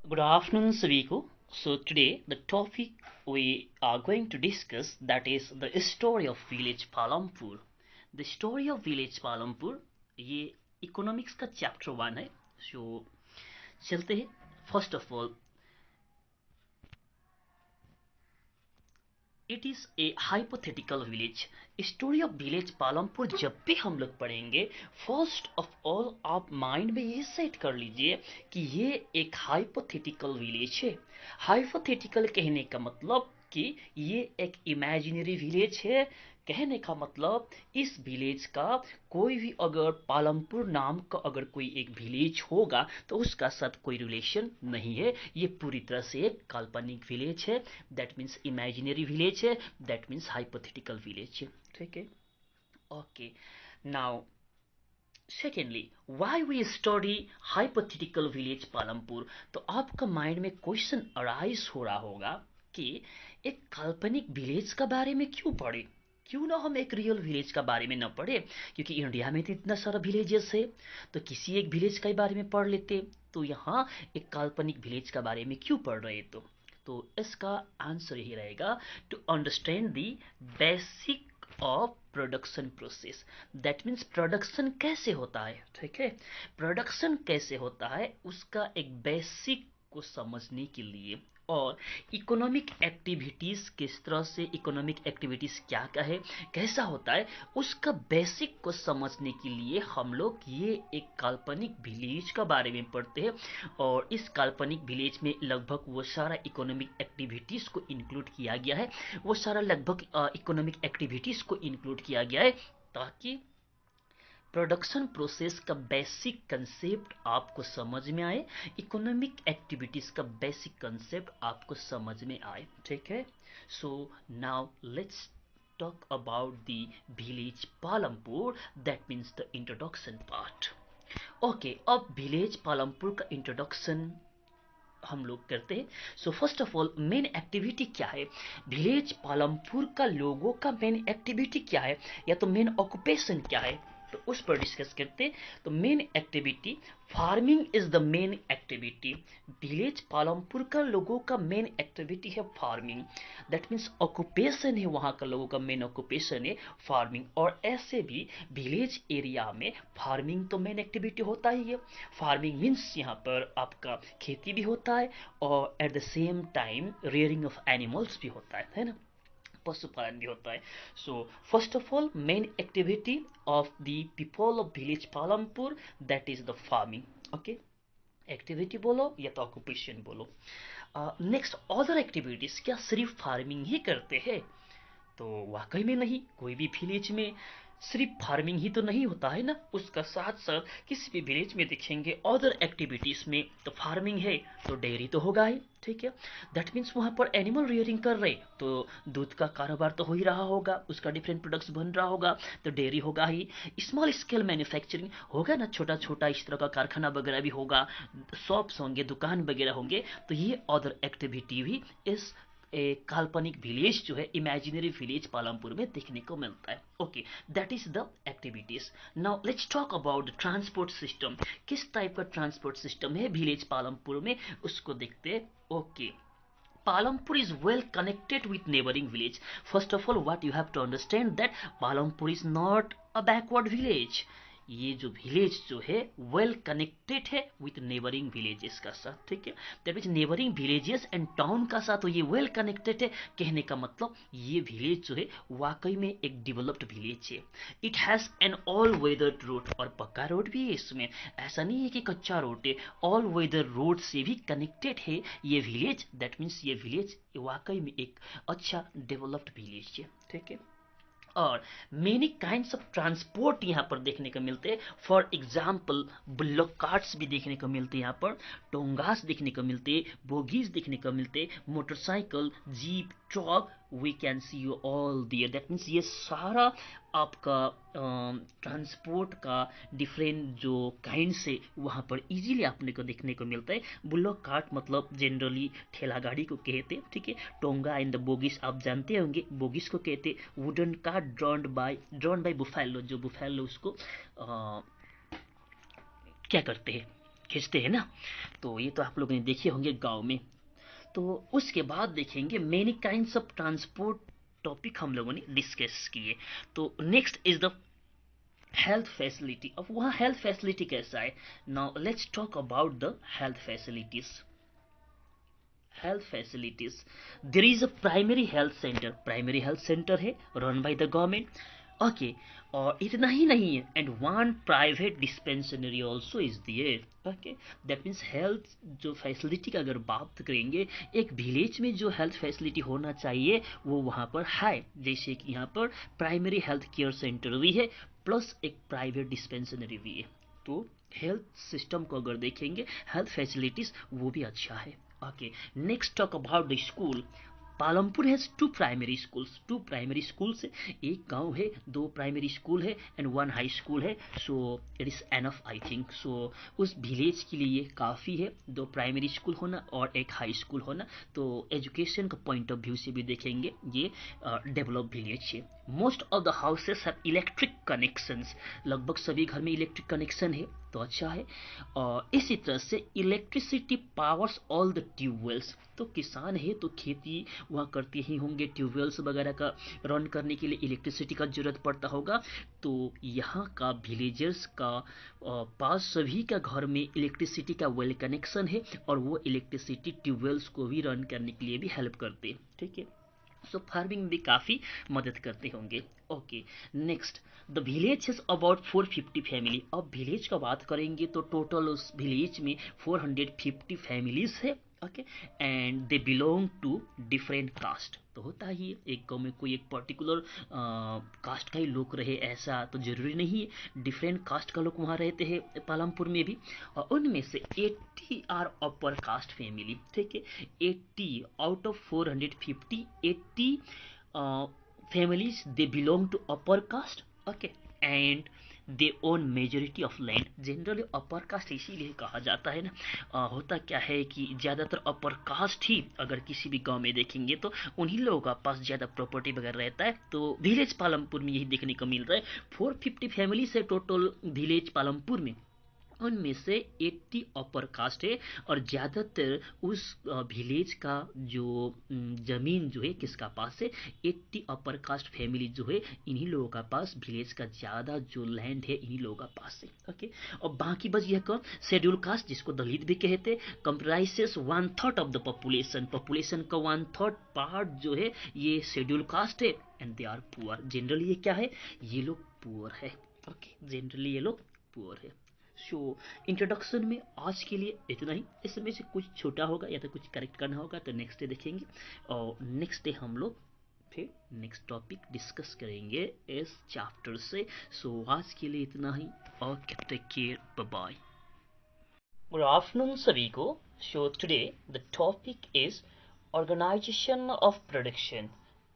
Good afternoon, Saviko. So today the topic we are going to discuss that is the story of village Palampur. The story of village Palampur ये economics का chapter 1 है. सो चलते हैं. First of all it is a hypothetical village. Story of village Palampur जब भी हम लोग पढ़ेंगे, फर्स्ट ऑफ ऑल आप माइंड में ये सेट कर लीजिए कि ये एक हाइपोथेटिकल विलेज है. हाइपोथेटिकल कहने का मतलब कि ये एक इमेजिनरी विलेज है. कहने का मतलब इस विलेज का कोई भी अगर पालमपुर नाम का अगर कोई एक विलेज होगा तो उसका साथ कोई रिलेशन नहीं है. ये पूरी तरह से एक काल्पनिक विलेज है. दैट मीन्स इमेजिनरी विलेज है. दैट मीन्स हाइपोथेटिकल विलेज है. ठीक है. Okay. Now secondly, why we study hypothetical village Palampur. तो आपका माइंड में क्वेश्चन अराइज हो रहा होगा कि एक काल्पनिक विलेज का बारे में क्यों पढ़े, क्यों ना हम एक रियल विलेज का बारे में न पढ़े. क्योंकि इंडिया में तो इतना सारा विलेजेस है, तो किसी एक विलेज के बारे में पढ़ लेते. तो यहाँ एक काल्पनिक विलेज का बारे में क्यों पढ़ रहे. तो इसका आंसर यही रहेगा, to understand the basic of production process. That means production कैसे होता है. ठीक है. प्रोडक्शन कैसे होता है उसका एक बेसिक को समझने के लिए, और इकोनॉमिक एक्टिविटीज किस तरह से, इकोनॉमिक एक्टिविटीज क्या क्या है, कैसा होता है, उसका बेसिक को समझने के लिए हम लोग ये एक काल्पनिक विलेज का बारे में पढ़ते हैं. और इस काल्पनिक विलेज में लगभग वो सारा इकोनॉमिक एक्टिविटीज को इंक्लूड किया गया है. वो सारा लगभग इकोनॉमिक एक्टिविटीज को इंक्लूड किया गया है ताकि प्रोडक्शन प्रोसेस का बेसिक कंसेप्ट आपको समझ में आए, इकोनॉमिक एक्टिविटीज का बेसिक कंसेप्ट आपको समझ में आए. ठीक है. So now let's talk about the village Palampur. That means the introduction part. Okay, अब village पालमपुर का इंट्रोडक्शन हम लोग करते हैं. So first of all main activity क्या है, विलेज पालमपुर का लोगों का मेन एक्टिविटी क्या है, या तो मेन ऑक्यूपेशन क्या है, तो उस पर डिस्कस करते हैं. तो main activity farming is the main activity. Village Palampur का लोगों का मेन एक्टिविटी है फार्मिंग. दैट मीन्स ऑक्यूपेशन है, वहाँ का लोगों का मेन ऑक्यूपेशन है फार्मिंग. और ऐसे भी विलेज एरिया में फार्मिंग तो मेन एक्टिविटी होता ही है. फार्मिंग मीन्स यहाँ पर आपका खेती भी होता है और at the same time rearing of animals भी होता है ना, पशुपालन भी होता है. So first of all main activity of the people of village Palampur that is the farming. Okay. Activity बोलो या तो ऑक्यूपेशन बोलो. नेक्स्ट, अदर एक्टिविटीज, क्या सिर्फ फार्मिंग ही करते हैं. तो वाकई में नहीं. कोई भी विलेज में सिर्फ फार्मिंग ही तो नहीं होता है ना, उसका साथ साथ किसी भी विलेज में देखेंगे अदर एक्टिविटीज में तो फार्मिंग है तो डेयरी तो होगा ही. ठीक है. दैट मीन्स वहां पर एनिमल रियरिंग कर रहे तो दूध का कारोबार तो हो ही रहा होगा, उसका डिफरेंट प्रोडक्ट्स बन रहा होगा तो डेयरी होगा ही. स्मॉल स्केल मैन्युफैक्चरिंग होगा ना, छोटा छोटा इस तरह का कारखाना वगैरह भी होगा, शॉप्स होंगे, दुकान वगैरह होंगे. तो ये अदर एक्टिविटी भी इस एक काल्पनिक विलेज जो है, इमेजिनरी विलेज पालमपुर में देखने को मिलता है. Okay, that is the activities. Now let's talk about the transport system. किस टाइप का ट्रांसपोर्ट सिस्टम है विलेज पालमपुर में, उसको देखते हैं. Okay. Palampur is well connected with neighboring village. First of all, what you have to understand that Palampur is not a backward village. ये जो village जो है वेल कनेक्टेड है विथ नेबरिंग विलेजेस का साथ. ठीक है. That means neighbouring villages and town का साथ तो ये वेल कनेक्टेड है. कहने का मतलब ये विलेज जो है वाकई में एक डेवलप्ड विलेज है. It has an all weather road, और पक्का रोड भी है इसमें, ऐसा नहीं है कि कच्चा रोड है. ऑल वेदर रोड से भी कनेक्टेड है ये विलेज. दैट मीन्स ये विलेज वाकई में एक अच्छा डेवलप्ड विलेज है. ठीक है. और मेनी काइंड्स ऑफ ट्रांसपोर्ट यहाँ पर देखने को मिलते हैं. फॉर एग्जाम्पल बुल्लॉक कार्ट्स भी देखने को मिलते हैं यहाँ पर, टोंगास देखने को मिलते हैं, बोगीज देखने को मिलते हैं, motorcycle, jeep, truck, we can see you all there. That means ये सारा आपका ट्रांसपोर्ट का डिफरेंट जो काइंड से वहाँ पर इजीली आपने को देखने को मिलता है. बुल्लॉक कार्ट मतलब जनरली ठेला गाड़ी को कहते हैं. ठीक है. टोंगा एंड द बोगिस आप जानते होंगे, बोगिस को कहते wooden cart drawn by buffalo. जो बुफेलो उसको क्या करते हैं, खींचते हैं ना, तो ये तो आप लोगों ने देखे होंगे गांव में। तो उसके बाद देखेंगे many kinds of transport, topic हम लोगों ने डिस्कस किए। तो next is the health facility. अब वहाँ हेल्थ फैसिलिटी कैसा है, now let's talk about the health facilities. Health facilities, there is a primary health centre, primary health centre है run by the government. Okay, और इतना ही नहीं है, and one private dispensary also is there. Okay, that means health जो facility का अगर बात करेंगे, एक विलेज में जो हेल्थ फैसिलिटी होना चाहिए वो वहाँ पर है। जैसे कि यहाँ पर प्राइमरी हेल्थ केयर सेंटर भी है, प्लस एक प्राइवेट डिस्पेंसरी भी है। तो हेल्थ सिस्टम को अगर देखेंगे, हेल्थ फैसिलिटीज वो भी अच्छा है। Okay, next talk about the school. Palampur has two primary schools, two primary schools है। एक गांव है, दो प्राइमरी स्कूल है एंड वन हाई स्कूल है। So it is enough I think. So उस विलेज के लिए काफ़ी है दो प्राइमरी स्कूल होना और एक हाई स्कूल होना। तो एजुकेशन का पॉइंट ऑफ व्यू से भी देखेंगे ये डेवलप विलेज है। Most of the houses have electric connections, लगभग सभी घर में इलेक्ट्रिक कनेक्शन है, तो अच्छा है। और इसी तरह से electricity powers all the tube wells, तो किसान है तो खेती वहाँ करते ही होंगे, ट्यूबवेल्स वगैरह का रन करने के लिए इलेक्ट्रिसिटी का जरूरत पड़ता होगा। तो यहाँ का विलेजर्स का पास सभी का घर में इलेक्ट्रिसिटी का वेल कनेक्शन है, और वो इलेक्ट्रिसिटी ट्यूबवेल्स को भी रन करने के लिए भी हेल्प करते हैं। ठीक है, सो फार्मिंग भी काफ़ी मदद करते होंगे। Okay, next, the village is about 450 family. अब विलेज का बात करेंगे तो टोटल उस विलेज में 450 फैमिलीज है। Okay, and they belong to different caste. तो होता ही है, एक गाँव में कोई एक पर्टिकुलर कास्ट का ही लोग रहे ऐसा तो जरूरी नहीं है, डिफरेंट कास्ट का लोग वहाँ रहते हैं पालमपुर में भी। और उनमें से 80 आर अपर कास्ट फैमिली। ठीक है, 80 out of 450, 80 families they belong to upper caste. Okay, and they own majority of land. Generally upper caste इसीलिए कहा जाता है ना, होता क्या है कि ज़्यादातर अपर कास्ट ही अगर किसी भी गांव में देखेंगे तो उन्हीं लोगों का पास ज़्यादा प्रॉपर्टी वगैरह रहता है। तो विलेज पालमपुर में यही देखने को मिल रहा है। 450 फैमिली से टोटल विलेज पालमपुर में, उनमें से 80 अपर कास्ट है। और ज़्यादातर उस विलेज का जो ज़मीन जो है किसका पास है, 80 अपर कास्ट फैमिली जो है इन्हीं लोगों का पास विलेज का ज़्यादा जो लैंड है इन्हीं लोगों का पास है। ओके, और बाकी बच गया कौन, शेड्यूल कास्ट जिसको दलित भी कहते हैं, comprises 1/3 of the population, population का 1/3 पार्ट जो है ये शेड्यूल कास्ट है, and they are poor. Generally ये क्या है, ये लोग पुअर है। ओके, जनरली ये लोग पुअर है। सो इंट्रोडक्शन में आज के लिए इतना ही। इसमें से कुछ छोटा होगा या तो कुछ करेक्ट करना होगा तो नेक्स्ट डे देखेंगे, और नेक्स्ट डे हम लोग फिर नेक्स्ट टॉपिक डिस्कस करेंगे इस चैप्टर से। सो आज के लिए इतना ही, और take care, bye bye. Good afternoon सभी को। So today the topic is organisation of production.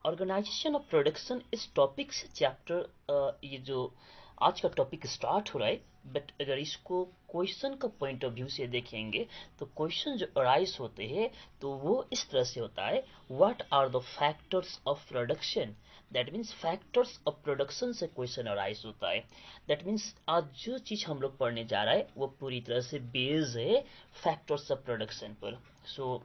Organisation of production इस टॉपिक से चैप्टर ये जो आज का टॉपिक स्टार्ट हो रहा है। बट अगर इसको क्वेश्चन का पॉइंट ऑफ व्यू से देखेंगे तो क्वेश्चन जो अराइज होते हैं तो वो इस तरह से होता है, what are the factors of production. That means factors of production से क्वेश्चन अराइज होता है। दैट मीन्स आज जो चीज़ हम लोग पढ़ने जा रहा है वो पूरी तरह से बेस्ड है फैक्टर्स ऑफ प्रोडक्शन पर। So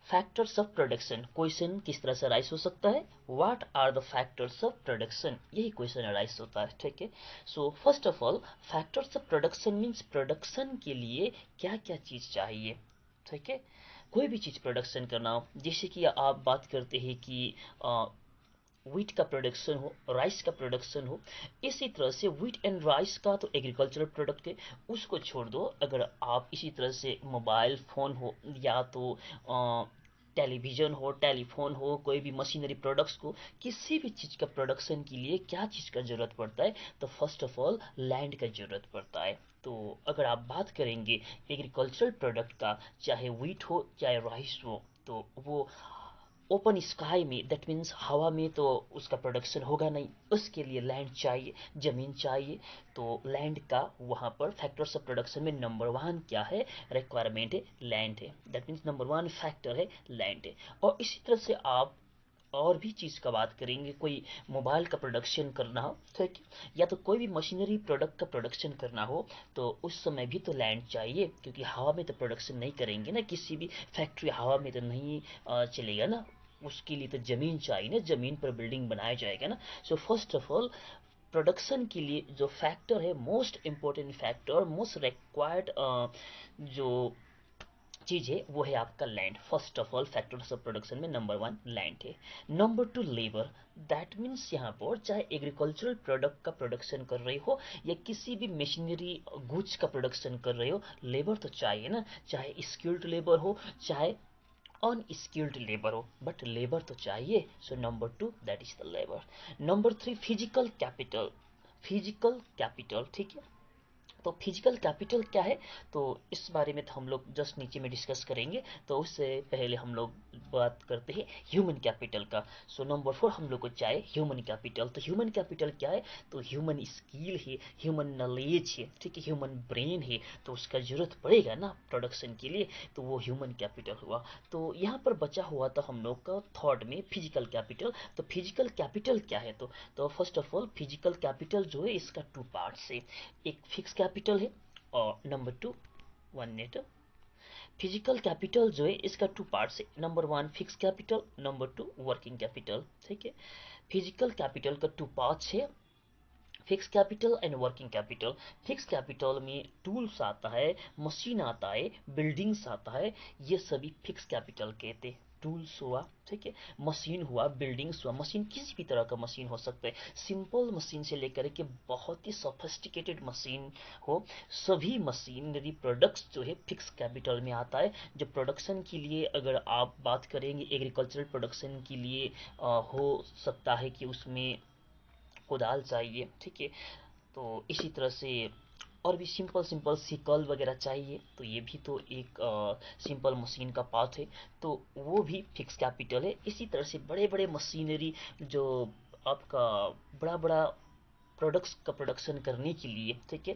factors of production question किस तरह से राइज हो सकता है, what are the factors of production, यही क्वेश्चन राइज होता है। ठीक है, so first of all factors of production means production के लिए क्या क्या चीज़ चाहिए। ठीक है, कोई भी चीज़ प्रोडक्शन करना हो, जैसे कि आप बात करते हैं कि व्हीट का प्रोडक्शन हो, राइस का प्रोडक्शन हो, इसी तरह से व्हीट एंड राइस का तो एग्रीकल्चरल प्रोडक्ट है, उसको छोड़ दो। अगर आप इसी तरह से मोबाइल फ़ोन हो या तो टेलीविज़न हो, टेलीफोन हो, कोई भी मशीनरी प्रोडक्ट्स को, किसी भी चीज़ का प्रोडक्शन के लिए क्या चीज़ का ज़रूरत पड़ता है, तो फर्स्ट ऑफ ऑल लैंड का ज़रूरत पड़ता है। तो अगर आप बात करेंगे एग्रीकल्चरल प्रोडक्ट का, चाहे व्हीट हो चाहे राइस हो, तो वो ओपन स्काई में, दैट मीन्स हवा में तो उसका प्रोडक्शन होगा नहीं, उसके लिए लैंड चाहिए, ज़मीन चाहिए। तो लैंड का वहाँ पर फैक्टर्स ऑफ प्रोडक्शन में नंबर वन क्या है, रिक्वायरमेंट है, लैंड है। That means number one factor है लैंड है। और इसी तरह से आप और भी चीज़ का बात करेंगे, कोई मोबाइल का प्रोडक्शन करना हो, ठीक है, या तो कोई भी मशीनरी प्रोडक्ट का प्रोडक्शन करना हो, तो उस समय भी तो लैंड चाहिए, क्योंकि हवा में तो प्रोडक्शन नहीं करेंगे ना, किसी भी फैक्ट्री हवा में तो नहीं चलेगा ना, उसके लिए तो ज़मीन चाहिए ना, ज़मीन पर बिल्डिंग बनाया जाएगा ना। सो फर्स्ट ऑफ ऑल प्रोडक्शन के लिए जो फैक्टर है, most important factor, most required जो चीज़ है वो है आपका land. First of all factors of production में नंबर वन लैंड है। Number two labour. That means यहाँ पर चाहे एग्रीकल्चरल प्रोडक्ट का प्रोडक्शन कर रहे हो या किसी भी मशीनरी गुड्स का प्रोडक्शन कर रहे हो, लेबर तो चाहिए ना, चाहे स्किल्ड लेबर हो चाहे अनस्किल्ड लेबर हो, बट लेबर तो चाहिए। So number two that is the labour. Number three physical capital. Physical capital, ठीक है। तो फिजिकल कैपिटल क्या है, तो इस बारे में तो हम लोग जस्ट नीचे में डिस्कस करेंगे, तो उससे पहले हम लोग बात करते हैं ह्यूमन कैपिटल का। सो नंबर फोर हम लोग को चाहिए ह्यूमन कैपिटल। तो ह्यूमन कैपिटल क्या है, तो ह्यूमन स्किल है, ह्यूमन नॉलेज है, ठीक है, ह्यूमन ब्रेन है, तो उसका जरूरत पड़ेगा ना प्रोडक्शन के लिए, तो वो ह्यूमन कैपिटल हुआ। तो यहाँ पर बचा हुआ था हम लोग का थर्ड में फिजिकल कैपिटल। तो फिजिकल कैपिटल क्या है, तो first of all physical capital जो है इसका टू पार्ट्स है, एक फिक्स कैपिटल है और number two one net. Physical capital जो है इसका टू पार्ट्स है, number one fix capital, number two working capital, ठीक है। फिजिकल कैपिटल का टू पार्ट्स है, fix capital and working capital. Fix capital में टूल्स आता है, मशीन आता है, बिल्डिंग्स आता है, ये सभी फिक्स कैपिटल कहते हैं। टूल्स हुआ, ठीक है, मशीन हुआ, बिल्डिंग्स हुआ। मशीन किसी भी तरह का मशीन हो सकता है, सिंपल मशीन से लेकर के बहुत ही सोफिस्टिकेटेड मशीन हो, सभी मशीनरी प्रोडक्ट्स जो है फिक्स कैपिटल में आता है। जो प्रोडक्शन के लिए अगर आप बात करेंगे एग्रीकल्चरल प्रोडक्शन के लिए हो सकता है कि उसमें कुदाल चाहिए, ठीक है, तो इसी तरह से और भी सिंपल सिंपल सिकल वगैरह चाहिए, तो ये भी तो एक सिंपल मशीन का पार्ट है, तो वो भी फिक्स कैपिटल है। इसी तरह से बड़े बड़े मशीनरी जो आपका बड़ा बड़ा प्रोडक्ट्स का प्रोडक्शन करने के लिए, ठीक है,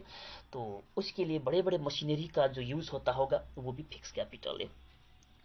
तो उसके लिए बड़े बड़े मशीनरी का जो यूज़ होता होगा वो भी फिक्स कैपिटल है।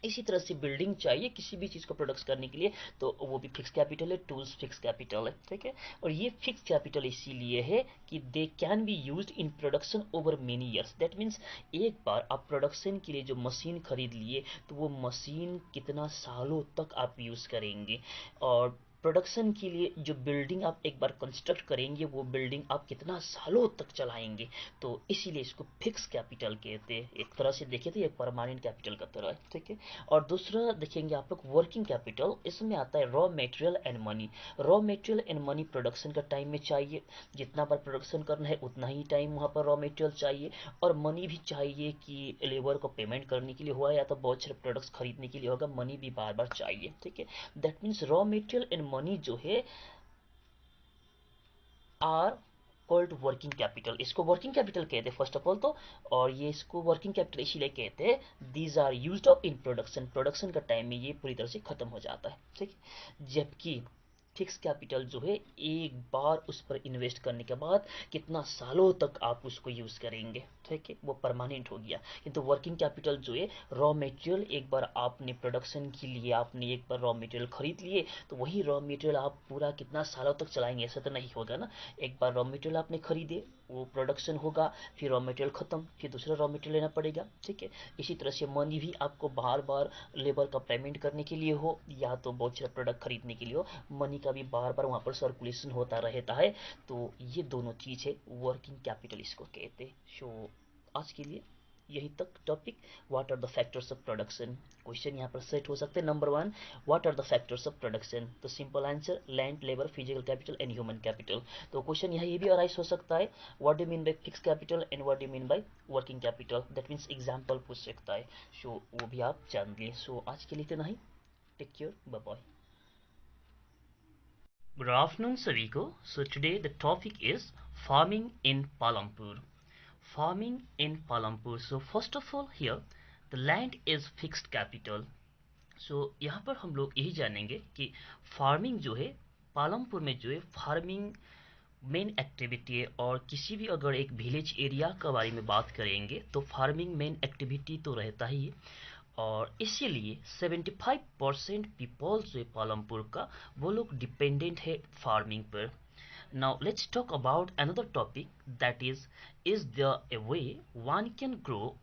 इसी तरह से बिल्डिंग चाहिए किसी भी चीज़ को प्रोडक्ट करने के लिए, तो वो भी फिक्स कैपिटल है, टूल्स फिक्स कैपिटल है, ठीक है। और ये फिक्स कैपिटल इसीलिए है कि they can be used in production over many years. That means एक बार आप प्रोडक्शन के लिए जो मशीन खरीद लिए, तो वो मशीन कितना सालों तक आप यूज़ करेंगे, और प्रोडक्शन के लिए जो बिल्डिंग आप एक बार कंस्ट्रक्ट करेंगे वो बिल्डिंग आप कितना सालों तक चलाएंगे, तो इसीलिए इसको फिक्स कैपिटल कहते हैं। एक तरह से देखें तो ये परमानेंट कैपिटल का तरह है, ठीक है। और दूसरा देखेंगे आप लोग वर्किंग कैपिटल, इसमें आता है raw material and money. Raw material and money production का टाइम में चाहिए, जितना बार प्रोडक्शन करना है उतना ही टाइम वहाँ पर रॉ मटेरियल चाहिए, और मनी भी चाहिए कि लेबर को पेमेंट करने के लिए हुआ या तो बहुत सारे प्रोडक्ट्स खरीदने के लिए होगा, मनी भी बार बार चाहिए, ठीक है। That means raw material and money जो है आर कॉल्ड वर्किंग कैपिटल। इसको वर्किंग कैपिटल कहते हैं फर्स्ट ऑफ ऑल तो, और ये इसको वर्किंग कैपिटल इसीलिए कहते हैं these are used up in production. Production का टाइम में ये पूरी तरह से खत्म हो जाता है, ठीक है। जबकि फिक्स कैपिटल जो है एक बार उस पर इन्वेस्ट करने के बाद कितना सालों तक आप उसको यूज़ करेंगे, ठीक है, वो परमानेंट हो गया। किंतु वर्किंग कैपिटल जो है रॉ मटेरियल, एक बार आपने प्रोडक्शन के लिए आपने एक बार रॉ मटेरियल खरीद लिए, तो वही रॉ मटेरियल आप पूरा कितना सालों तक चलाएंगे, ऐसा तो नहीं होगा ना। एक बार रॉ मटेरियल आपने खरीदे, वो प्रोडक्शन होगा, फिर रॉ मटेरियल खत्म, फिर दूसरा रॉ मटेरियल लेना पड़ेगा, ठीक है। इसी तरह से मनी भी आपको बार बार लेबर का पेमेंट करने के लिए हो या तो बहुत सारा प्रोडक्ट खरीदने के लिए हो, मनी का भी बार बार वहाँ पर सर्कुलेशन होता रहता है, तो ये दोनों चीज़ है वर्किंग कैपिटल इसको कहते हैं। सो आज के लिए यही तक topic, what are the factors of production. Question यहाँ पर सेट हो सकते हैं, number one what are the factors of production, तो simple answer land, labour, physical capital and human capital. तो क्वेश्चन यहाँ ये भी अराइज हो सकता है, what do mean by fix capital and what do mean by working capital, that means example पूछ सकता है। सो वो भी आप जान लिए। सो आज के लिए इतना ही, take care, bye bye. Good afternoon, Saviko. So today the topic is farming in Palampur. Farming in Palampur. So first of all here, the land is fixed capital. So यहाँ पर हम लोग यही जानेंगे कि फार्मिंग जो है पालमपुर में जो है फार्मिंग मेन एक्टिविटी है, और किसी भी अगर एक विलेज एरिया के बारे में बात करेंगे तो फार्मिंग मेन एक्टिविटी तो रहता ही है। और इसीलिए 75% पीपल जो है पालमपुर का वो लोग डिपेंडेंट है फार्मिंग पर। Now let's talk about another topic, that is there a way one can grow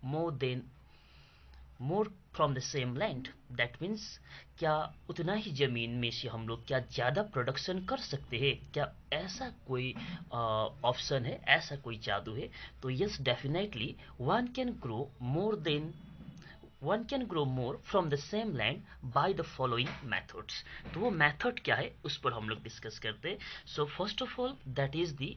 more from the same land. That means क्या उतना ही जमीन में से हम लोग क्या ज़्यादा प्रोडक्शन कर सकते हैं, क्या ऐसा कोई ऑप्शन है, ऐसा कोई जादू है? तो yes, definitely one can grow more than one can grow more from the same land by the following methods। तो वो मेथड क्या है उस पर हम लोग डिस्कस करते हैं। So first of all that is the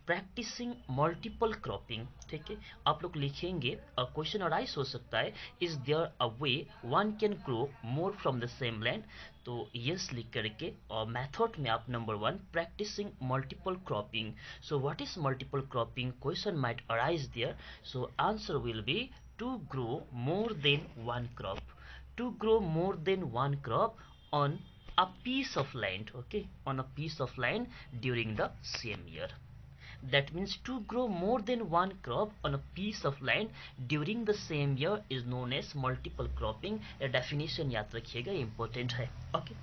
practicing multiple cropping. ठीक है, आप लोग लिखेंगे, क्वेश्चन अराइज हो सकता है, is there a way one can grow more from the same land? तो यस लिख करके, और मेथड में आप number one practicing multiple cropping. So what is multiple cropping, question might arise there. So answer will be to grow more than one crop, to grow more than one crop on a piece of land, okay, on a piece of land during the same year. That means to grow more than one crop on a piece of land during the same year is known as multiple cropping। ये definition याद रखिएगा, important है, okay।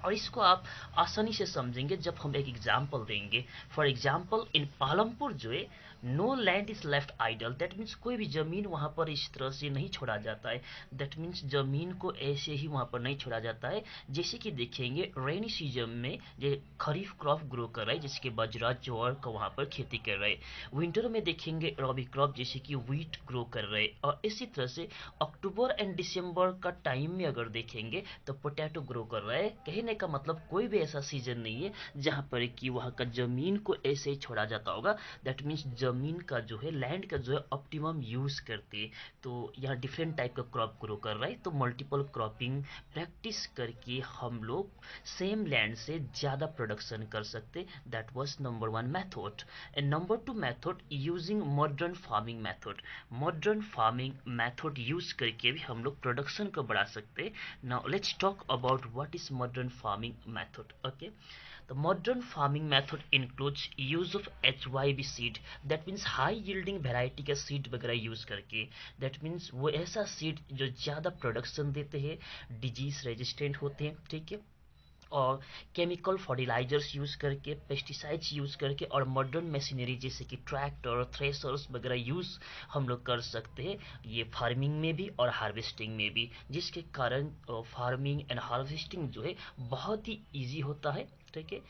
और इसको आप आसानी से समझेंगे जब हम एक एग्जाम्पल देंगे। फॉर एग्जाम्पल इन पालमपुर जो है, no land is left idle. That means कोई भी जमीन वहाँ पर इस तरह से नहीं छोड़ा जाता है। दैट मीन्स जमीन को ऐसे ही वहाँ पर नहीं छोड़ा जाता है। जैसे कि देखेंगे रेनी सीजन में जो खरीफ क्रॉप ग्रो कर रहा है, जैसे कि बजरा ज्वार का वहाँ पर खेती कर रहे हैं। विंटर में देखेंगे रबी क्रॉप जैसे कि व्हीट ग्रो कर रहे हैं। और इसी तरह से अक्टूबर एंड दिसंबर का टाइम में अगर देखेंगे तो पोटैटो ग्रो कर रहा है। कहने का मतलब कोई भी ऐसा सीजन नहीं है जहां पर कि वहां का जमीन को ऐसे ही छोड़ा जाता होगा। दैट मीन्स जमीन का जो है, लैंड का जो है ऑप्टिमम यूज करते। तो यहाँ डिफरेंट टाइप का क्रॉप ग्रो कर रहा है। तो मल्टीपल क्रॉपिंग प्रैक्टिस करके हम लोग सेम लैंड से ज्यादा प्रोडक्शन कर सकते। That was number one method. And number two method using modern farming method. Modern farming method use करके भी हम लोग प्रोडक्शन को बढ़ा सकते। Now let's talk about what is modern farming method, okay. The modern farming method includes use of HYB seed, that means high yielding variety का seed वगैरह use करके। that means वो ऐसा सीड जो ज़्यादा प्रोडक्शन देते हैं, डिजीज रेजिस्टेंट होते हैं, ठीक है, और केमिकल फर्टिलाइजर्स यूज करके, पेस्टिसाइड्स यूज करके, और मॉडर्न मशीनरी जैसे कि ट्रैक्टर, थ्रेसर्स वगैरह यूज हम लोग कर सकते हैं, ये फार्मिंग में भी और हार्वेस्टिंग में भी, जिसके कारण फार्मिंग एंड हार्वेस्टिंग जो है बहुत ही ईजी होता है, ठीक है।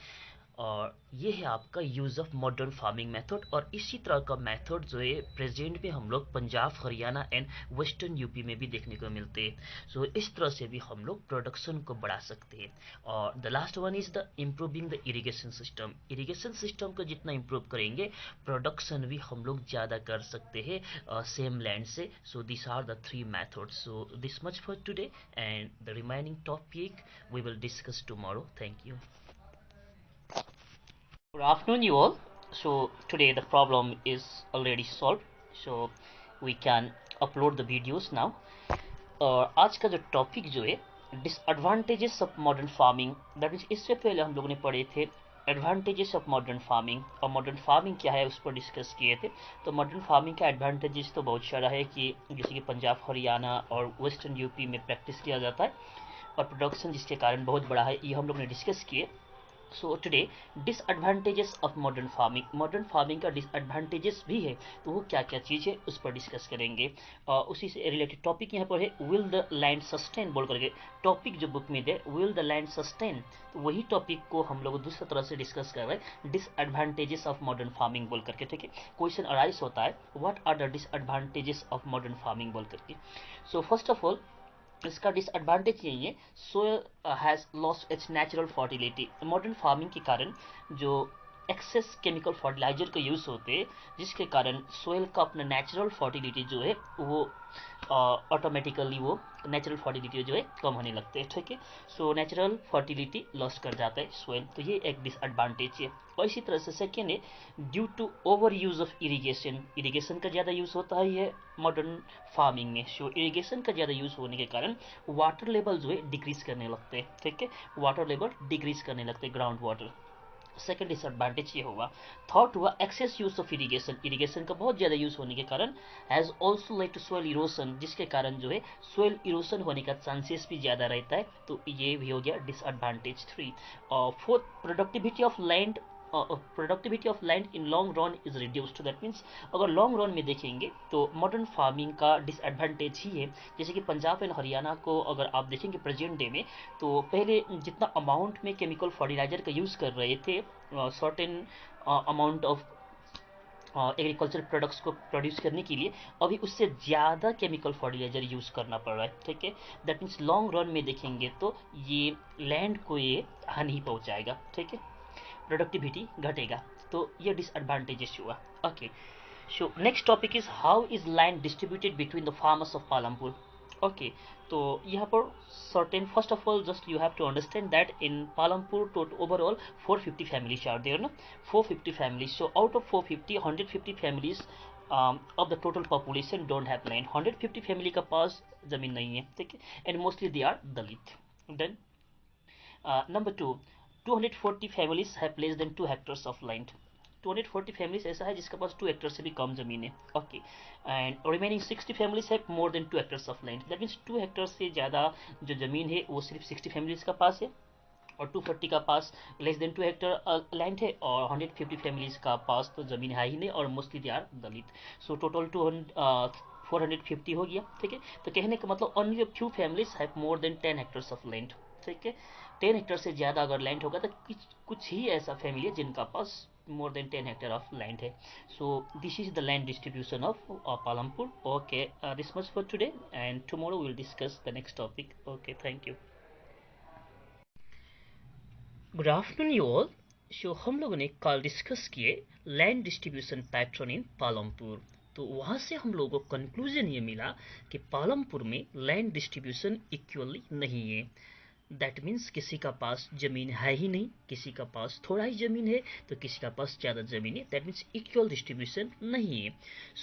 और ये है आपका use of modern farming method. और इसी तरह का मेथड जो है प्रेजेंट में हम लोग Punjab, Haryana and western UP में भी देखने को मिलते हैं। सो इस तरह से भी हम लोग प्रोडक्शन को बढ़ा सकते हैं। और the last one is the improving the irrigation system. Irrigation system को जितना इम्प्रूव करेंगे, प्रोडक्शन भी हम लोग ज़्यादा कर सकते हैं सेम लैंड से। So this are the three methods. So this much for today, and the remaining topic we will discuss tomorrow. Thank you. Good afternoon, you all. So today the problem is already solved, so we can upload the videos now. आज का जो topic जो है, disadvantages of modern farming, that means इससे पहले हम लोगों ने पढ़े थे एडवांटेजेस ऑफ मॉडर्न फार्मिंग, और मॉडर्न फार्मिंग क्या है उस पर डिस्कस किए थे। तो मॉडर्न फार्मिंग का एडवांटेजेस तो बहुत सारा है, कि जैसे कि पंजाब, हरियाणा और वेस्टर्न यूपी में प्रैक्टिस किया जाता है, और प्रोडक्शन जिसके कारण बहुत बड़ा है, ये हम लोग ने डिस्कस किए। So today disadvantages of modern farming, modern farming का डिसएडवांटेजेस भी है, तो वो क्या क्या चीज़ है उस पर डिस्कस करेंगे। उसी से रिलेटेड टॉपिक यहाँ पर है, विल द लैंड सस्टेन बोल करके टॉपिक जो बुक में दे, विल द लैंड सस्टेन। तो वही टॉपिक को हम लोग दूसरी तरह से डिस्कस कर रहे हैं, डिसएडवांटेजेस ऑफ मॉडर्न फार्मिंग बोल करके, ठीक है। क्वेश्चन अराइज होता है, what are the disadvantages of modern farming बोल करके। सो फर्स्ट ऑफ ऑल इसका डिसएडवांटेज यही है, soil has lost its natural fertility. Modern farming के कारण जो एक्सेस केमिकल फर्टिलाइजर का यूज़ होते हैं, जिसके कारण सोयल का अपना नेचुरल फर्टिलिटी जो है वो ऑटोमेटिकली वो नेचुरल फर्टिलिटी जो है कम होने लगते हैं, ठीक है। सो नेचुरल फर्टिलिटी लॉस कर जाता है सोयल, तो ये एक डिसएडवांटेज है। और इसी तरह से सेकेंड है, due to overuse of irrigation, irrigation का ज़्यादा यूज़ होता है ये मॉडर्न फार्मिंग में। सो इरीगेशन का ज़्यादा यूज़ होने के कारण वाटर लेवल जो है डिक्रीज करने लगते हैं, ठीक है, वाटर लेवल डिक्रीज करने लगते हैं, ग्राउंड वाटर। सेकेंड डिसएडवांटेज ये हुआ। थर्ड हुआ excess use of irrigation, irrigation का बहुत ज़्यादा यूज़ होने के कारण has also led to soil erosion, जिसके कारण जो है सोयल इरोसन होने का चांसेस भी ज़्यादा रहता है, तो ये भी हो गया डिसएडवांटेज 3। और fourth, productivity of land in long run is reduced, that means अगर लॉन्ग रन में देखेंगे तो मॉडर्न फार्मिंग का डिसएडवांटेज ही है। जैसे कि पंजाब एंड हरियाणा को अगर आप देखेंगे प्रेजेंट डे में, तो पहले जितना अमाउंट में केमिकल फर्टिलाइजर का यूज़ कर रहे थे certain amount of agriculture products को प्रोड्यूस करने के लिए, अभी उससे ज़्यादा केमिकल फर्टिलाइजर यूज़ करना पड़ रहा है, ठीक है। दैट मीन्स लॉन्ग रन में देखेंगे तो ये लैंड को ये हानि पहुंचाएगा, ठीक है, प्रोडक्टिविटी घटेगा, तो ये डिसएडवांटेजेस हुआ। Okay, so next topic is how is land distributed between the farmers of Palampur. Okay, तो यहाँ पर certain, first of all just you have to understand that in Palampur total overall 450 families are there, no, 450 families. So out of 450, 150 families of the total population don't have land, 150 family का पास जमीन नहीं है, ठीक है, and mostly they are Dalit. Then number two, 240 families have less than 2 hectares of land. 240 families ऐसा है जिसके पास 2 Hector से भी कम जमीन है, okay, and remaining 60 families have more then 2 hectares of land, that means 2 Hector से ज़्यादा जो जमीन है वो सिर्फ 60 फैमिलीज का पास है, और 240 का पास लेस देन 2 हेक्टर लैंड है, और 150 फैमिलीज का पास तो जमीन है ही नहीं, और mostly they are Dalit. So total 450 हो गया, ठीक है। तो कहने का मतलब only few families have more than 10 hectares of land, ठीक है। 10 हेक्टर से ज़्यादा अगर लैंड होगा तो कुछ ही ऐसा फैमिली है जिनका पास more than 10 hectare of land hai. So this is the land distribution of Palampur. Okay, this much for today, and tomorrow we'll discuss the next topic. Okay, thank you. Good afternoon you all. So हम लोगों ने कल discuss किए land distribution pattern in Palampur. तो वहाँ से हम लोगों को कंक्लूजन ये मिला कि पालमपुर में लैंड डिस्ट्रीब्यूशन इक्वली नहीं है। दैट मीन्स किसी का पास जमीन है ही नहीं, किसी का पास थोड़ा ही जमीन है, तो किसी का पास ज़्यादा जमीन है, दैट मीन्स इक्वल डिस्ट्रीब्यूशन नहीं है।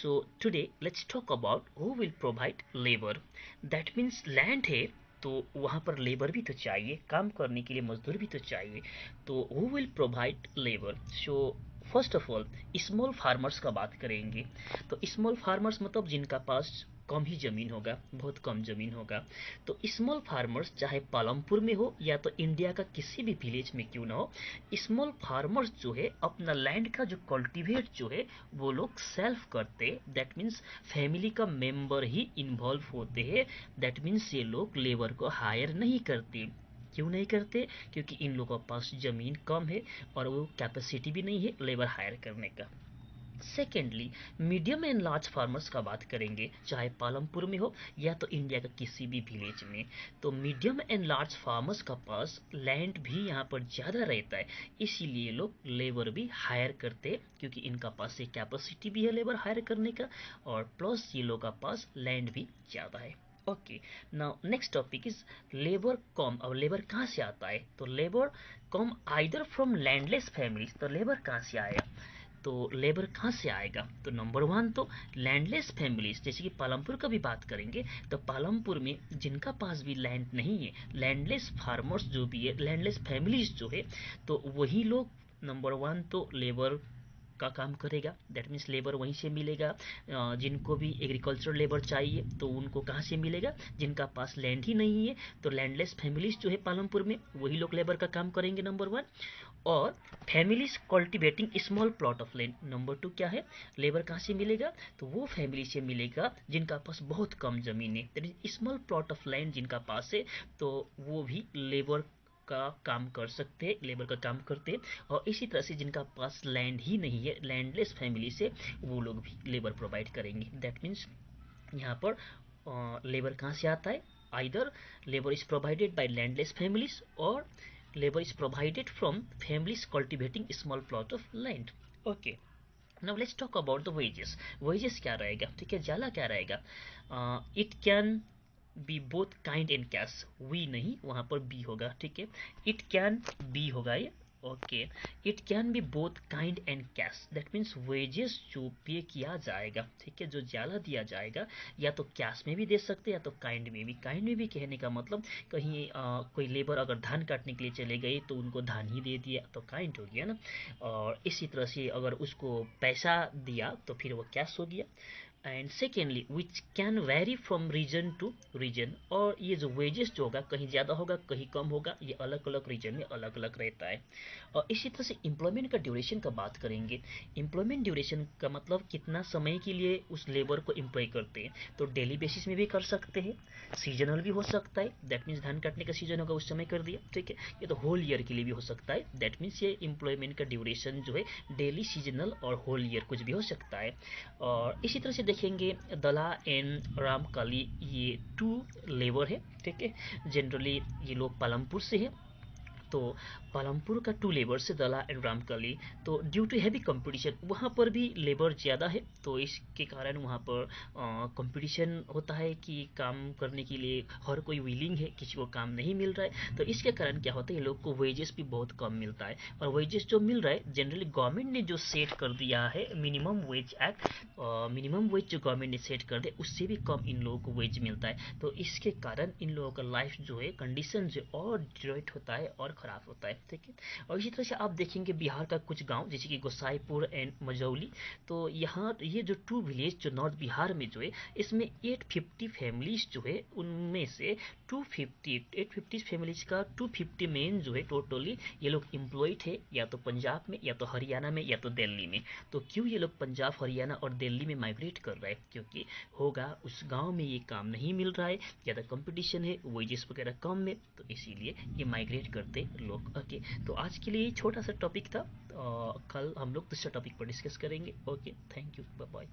So today let's talk about who will provide labour. That means land है तो वहाँ पर लेबर भी तो चाहिए, काम करने के लिए मजदूर भी तो चाहिए, तो who will provide labour. So first of all small farmers का बात करेंगे। तो स्मॉल फार्मर्स मतलब जिनका पास कम ही ज़मीन होगा, बहुत कम ज़मीन होगा। तो स्मॉल फार्मर्स चाहे पालमपुर में हो या तो इंडिया का किसी भी विलेज में क्यों ना हो, स्मॉल फार्मर्स जो है अपना लैंड का जो कल्टीवेट जो है वो लोग सेल्फ करते, दैट मीन्स फैमिली का मेंबर ही इन्वॉल्व होते हैं। दैट मीन्स ये लोग लेबर को हायर नहीं करते। क्यों नहीं करते? क्योंकि इन लोगों के पास ज़मीन कम है और वो कैपेसिटी भी नहीं है लेबर हायर करने का। Secondly medium and large farmers का बात करेंगे, चाहे पालमपुर में हो या तो इंडिया का किसी भी विलेज में। तो मीडियम एंड लार्ज फार्मर्स का पास लैंड भी यहाँ पर ज़्यादा रहता है, इसीलिए लोग लेबर भी हायर करते हैं, क्योंकि इनका पास एक कैपेसिटी भी है लेबर हायर करने का, और प्लस ये लोग का पास लैंड भी ज़्यादा है। Okay, now next topic is labour come. अब लेबर कहाँ से आता है? तो labour come either from landless families. तो लेबर कहाँ से आया? तो लेबर कहाँ से आएगा? तो नंबर वन तो लैंडलेस फैमिलीज, जैसे कि पालमपुर का भी बात करेंगे, तो पालमपुर में जिनका पास भी लैंड नहीं है, लैंडलेस फार्मर्स जो भी है, लैंडलेस फैमिलीज जो है, तो वही लोग नंबर वन तो लेबर का काम करेगा, दैट मीन्स लेबर वहीं से मिलेगा। जिनको भी एग्रीकल्चर लेबर चाहिए तो उनको कहाँ से मिलेगा? जिनका पास लैंड ही नहीं है, तो लैंडलेस फैमिलीज जो है पालमपुर में, वही लोग लेबर का काम करेंगे, नंबर वन। और families cultivating small plot of land, number two क्या है? लेबर कहाँ से मिलेगा? तो वो फैमिली से मिलेगा जिनका पास बहुत कम जमीन है, that is small plot of land जिनका पास है, तो वो भी लेबर का काम कर सकते हैं, लेबर का काम करते हैं। और इसी तरह से जिनका पास लैंड ही नहीं है, लैंडलेस फैमिली से, वो लोग भी लेबर प्रोवाइड करेंगे। दैट मीन्स यहाँ पर लेबर कहाँ से आता है? Either labour is provided by landless families और labor is provided from families cultivating small plot of land. Okay, now let's talk about the wages. wages क्या रहेगा? ठीक है, जाला क्या रहेगा? It can be both kind and cash. we नहीं, वहाँ पर बी होगा, ठीक है, it can be होगा ये, okay, it can be both kind and cash, that means wages जो पे किया जाएगा, ठीक है, जो ज्यादा दिया जाएगा, या तो कैश में भी दे सकते हैं या तो काइंड में भी। काइंड में भी कहने का मतलब कहीं कोई लेबर अगर धान काटने के लिए चले गए तो उनको धान ही दे दिया तो काइंड हो गया ना, और इसी तरह से अगर उसको पैसा दिया तो फिर वो कैश हो गया। And secondly which can vary from region to region, और ये जो वेजेस जो होगा कहीं ज़्यादा होगा कहीं कम होगा, ये अलग अलग रीजन में अलग अलग रहता है। और इसी तरह से एम्प्लॉयमेंट का ड्यूरेशन का बात करेंगे। एम्प्लॉयमेंट ड्यूरेशन का मतलब कितना समय के लिए उस लेबर को एम्प्लॉय करते हैं, तो डेली बेसिस में भी कर सकते हैं, सीजनल भी हो सकता है, दैट मीन्स धान काटने का सीजन होगा उस समय कर दिया, ठीक है, ये तो होल ईयर के लिए भी हो सकता है, दैट मीन्स ये एम्प्लॉयमेंट का ड्यूरेशन जो है डेली, सीजनल और होल ईयर कुछ भी हो सकता है। और इसी तरह से देखेंगे दला एंड रामकाली, ये टू लेबर है, ठीक है, जनरली ये लोग पालमपुर से है। तो पालमपुर का टू लेबर से दला एंड रामकली, तो ड्यू टू हैवी कंपटीशन वहाँ पर भी लेबर ज़्यादा है, तो इसके कारण वहाँ पर कंपटीशन होता है कि काम करने के लिए हर कोई विलिंग है, किसी को काम नहीं मिल रहा है, तो इसके कारण क्या होता है, ये लोग को वेजेस भी बहुत कम मिलता है। और वेजेस जो मिल रहा है जनरली गवर्नमेंट ने जो सेट कर दिया है minimum wage act, minimum wage जो गवर्नमेंट ने सेट कर दिया उससे भी कम इन लोगों को वेज मिलता है, तो इसके कारण इन लोगों का लाइफ जो है कंडीशन जो और डिटोरेट होता है और ख़राब होता है, ठीक है। और इसी तरह से आप देखेंगे बिहार का कुछ गांव जैसे कि गोसाईपुर एंड मझौली, तो यहाँ ये जो टू विलेज जो नॉर्थ बिहार में जो है इसमें 850 फैमिलीज जो है उनमें से 850 फैमिलीज का 250 मेन जो है टोटली ये लोग एम्प्लॉयड है, या तो पंजाब में या तो हरियाणा में या तो दिल्ली में। तो क्यों ये लोग पंजाब हरियाणा और दिल्ली में माइग्रेट कर रहे हैं, क्योंकि होगा उस गांव में ये काम नहीं मिल रहा है, ज़्यादा कंपटीशन है, वेजेस वगैरह कम में, तो इसीलिए ये माइग्रेट करते लोग। ओके, तो आज के लिए छोटा सा टॉपिक था, कल हम लोग दूसरा टॉपिक पर डिस्कस करेंगे। Okay, thank you, bye bye.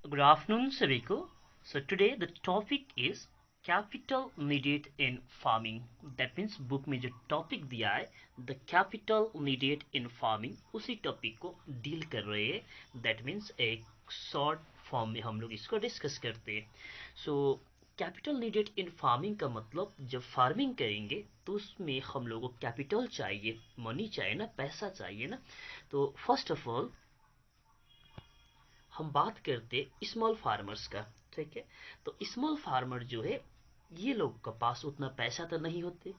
Good afternoon सभी को। So today the topic is capital needed in farming, that means book में जो टॉपिक दिया है the capital needed in farming उसी टॉपिक को डील कर रहे हैं, दैट मीन्स एक शॉर्ट फॉर्म में हम लोग इसको डिस्कस करते हैं। So capital needed in farming का मतलब जब फार्मिंग करेंगे तो उसमें हम लोगों को कैपिटल चाहिए, मनी चाहिए ना, पैसा चाहिए ना। तो फर्स्ट ऑफ ऑल हम बात करते स्मॉल फार्मर्स का, ठीक है। तो स्मॉल फार्मर जो है ये लोग के पास उतना पैसा तो नहीं होते,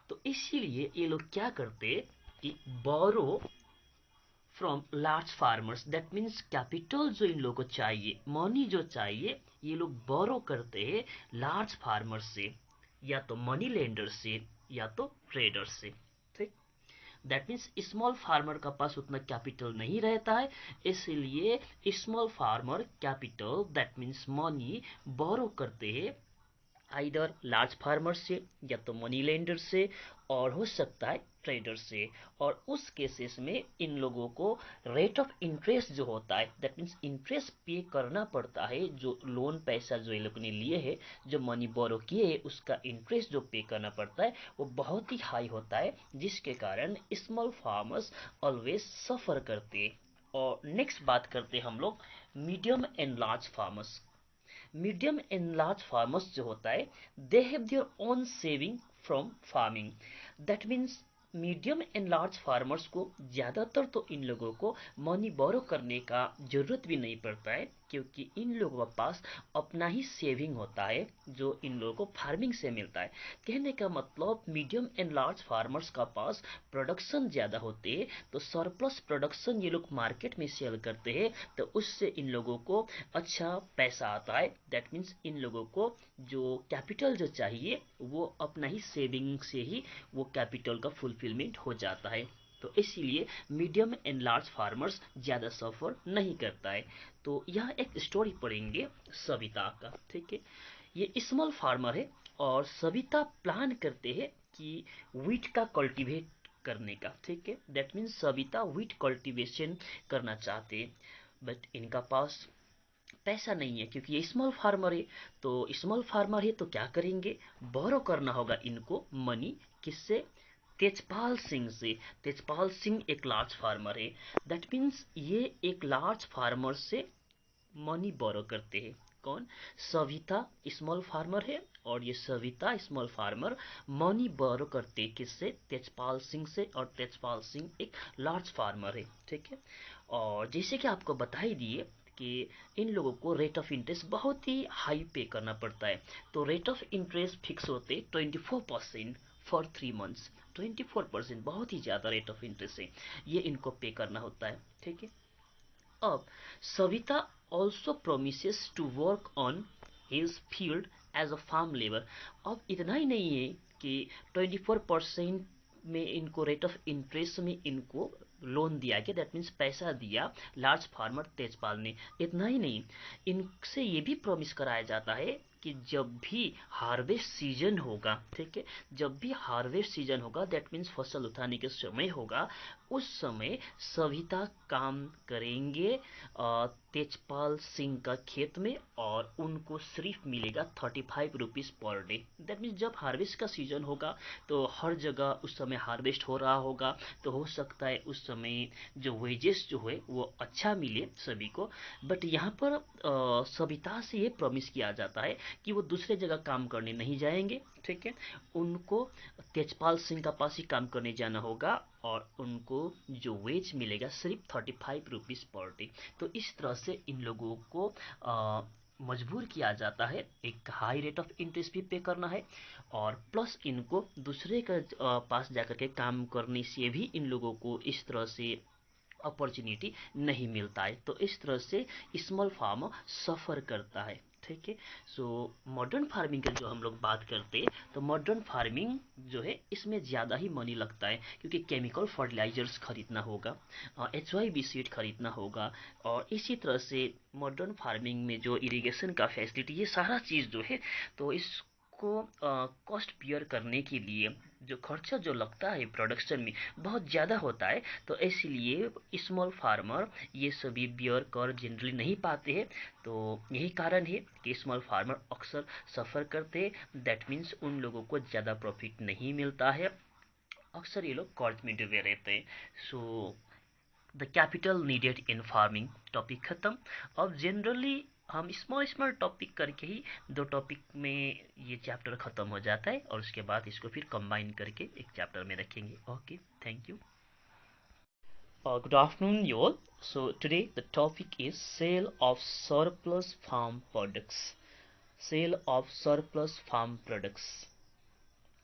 तो इसीलिए ये लोग क्या करते कि borrow from large farmers, that means capital जो इन लोगों को चाहिए, मनी जो चाहिए, ये लोग बोरो करते हैं लार्ज फार्मर से, या तो मनी लेंडर से या तो ट्रेडर से, ठीक। दैट मीन्स स्मॉल फार्मर का पास उतना कैपिटल नहीं रहता है, इसलिए small farmer capital that means money borrow करते हैं आइदर लार्ज फार्मर से या तो मनी लेंडर से, और हो सकता है ट्रेडर से। और उस केसेस में इन लोगों को रेट ऑफ इंटरेस्ट जो होता है, दैट मीन्स इंटरेस्ट पे करना पड़ता है, जो लोन पैसा जो ये लोग ने लिए है, जो मनी बोरो किए है उसका इंटरेस्ट जो पे करना पड़ता है वो बहुत ही हाई होता है, जिसके कारण स्मॉल फार्मर्स ऑलवेज सफर करते हैं। और नेक्स्ट बात करते हैं हम लोग medium and large farmers. Medium and large farmers जो होता है they have their own saving from farming, that means medium and large farmers को ज़्यादातर तो इन लोगों को मनी बोरो करने का ज़रूरत भी नहीं पड़ता है, क्योंकि इन लोगों के पास अपना ही सेविंग होता है जो इन लोगों को फार्मिंग से मिलता है। कहने का मतलब मीडियम एंड लार्ज फार्मर्स का पास प्रोडक्शन ज़्यादा होते हैं, तो सरप्लस प्रोडक्शन ये लोग मार्केट में सेल करते हैं, तो उससे इन लोगों को अच्छा पैसा आता है, दैट मीन्स इन लोगों को जो कैपिटल जो चाहिए वो अपना ही सेविंग से ही वो कैपिटल का फुलफिलमेंट हो जाता है, तो इसीलिए मीडियम एंड लार्ज फार्मर्स ज़्यादा सफ़र नहीं करता है। तो यह एक स्टोरी पढ़ेंगे सविता का, ठीक है। ये स्मॉल फार्मर है और सविता प्लान करते हैं कि वीट का कल्टीवेट करने का, ठीक है, that means Savita wheat cultivation करना चाहते हैं, बट इनका पास पैसा नहीं है क्योंकि ये स्मॉल फार्मर है। तो स्मॉल फार्मर है तो क्या करेंगे, बोरो करना होगा इनको मनी, किससे, तेजपाल सिंह से। तेजपाल सिंह एक लार्ज फार्मर है, दैट मीन्स ये एक लार्ज फार्मर से मनी बोरो करते हैं, कौन? सविता स्मॉल फार्मर है, और ये Savita small farmer money borrow करते किससे? तेजपाल सिंह से, और तेजपाल सिंह एक लार्ज फार्मर है, ठीक है। और जैसे कि आपको बता ही दिए कि इन लोगों को रेट ऑफ इंटरेस्ट बहुत ही हाई पे करना पड़ता है। तो रेट ऑफ इंटरेस्ट फिक्स होते 24% फॉर 3 मंथ्स। 24% बहुत ही ज़्यादा रेट ऑफ इंटरेस्ट है, ये इनको पे करना होता है, ठीक है। अब Savita also promises to work on his field as a farm labour. अब इतना ही नहीं है कि 24% में इनको रेट ऑफ इंटरेस्ट में इनको लोन दिया गया, दैट मीन्स पैसा दिया लार्ज फार्मर तेजपाल ने। इतना ही नहीं, इनसे ये भी प्रॉमिस कराया जाता है कि जब भी हार्वेस्ट सीजन होगा, ठीक है, जब भी हार्वेस्ट सीजन होगा, दैट मीन्स फसल उठाने के समय होगा, उस समय सविता काम करेंगे तेजपाल सिंह का खेत में, और उनको सिर्फ मिलेगा 35 rupees per day. That means जब हार्वेस्ट का सीजन होगा तो हर जगह उस समय हार्वेस्ट हो रहा होगा, तो हो सकता है उस समय जो वेजेस जो है वो अच्छा मिले सभी को। बट यहाँ पर सविता से ये प्रॉमिस किया जाता है कि वो दूसरे जगह काम करने नहीं जाएंगे, ठीक है। उनको तेजपाल सिंह का पास ही काम करने जाना होगा, और उनको जो वेज मिलेगा सिर्फ 35 रुपीज़ पर डे। तो इस तरह से इन लोगों को मजबूर किया जाता है, एक हाई रेट ऑफ इंटरेस्ट भी पे करना है, और प्लस इनको दूसरे का पास जाकर के काम करने से भी इन लोगों को इस तरह से अपॉर्चुनिटी नहीं मिलता है। तो इस तरह से स्मॉल फार्मर सफ़र करता है, ठीक है। सो मॉडर्न फार्मिंग की जो हम लोग बात करते हैं, तो मॉडर्न फार्मिंग जो है इसमें ज़्यादा ही मनी लगता है, क्योंकि केमिकल फर्टिलाइजर्स खरीदना होगा, HYB सीड खरीदना होगा, और इसी तरह से मॉडर्न फार्मिंग में जो इरिगेशन का फैसिलिटी, ये सारा चीज़ जो है, तो इसको कॉस्ट बियर करने के लिए जो खर्चा जो लगता है प्रोडक्शन में बहुत ज़्यादा होता है। तो इसलिए स्मॉल फार्मर ये सभी बियर कर जनरली नहीं पाते हैं। तो यही कारण है कि स्मॉल फार्मर अक्सर सफ़र करते हैं, दैट मीन्स उन लोगों को ज़्यादा प्रॉफिट नहीं मिलता है, अक्सर ये लोग कर्ज में डूबे रहते हैं। So the capital needed in farming topic ख़त्म। अब जनरली हम स्मॉल स्मॉल टॉपिक करके ही 2 टॉपिक में ये चैप्टर ख़त्म हो जाता है, और उसके बाद इसको फिर कंबाइन करके एक चैप्टर में रखेंगे। Okay, thank you. Good afternoon, you all. So today the topic is sale of surplus farm products. Sale of surplus farm products.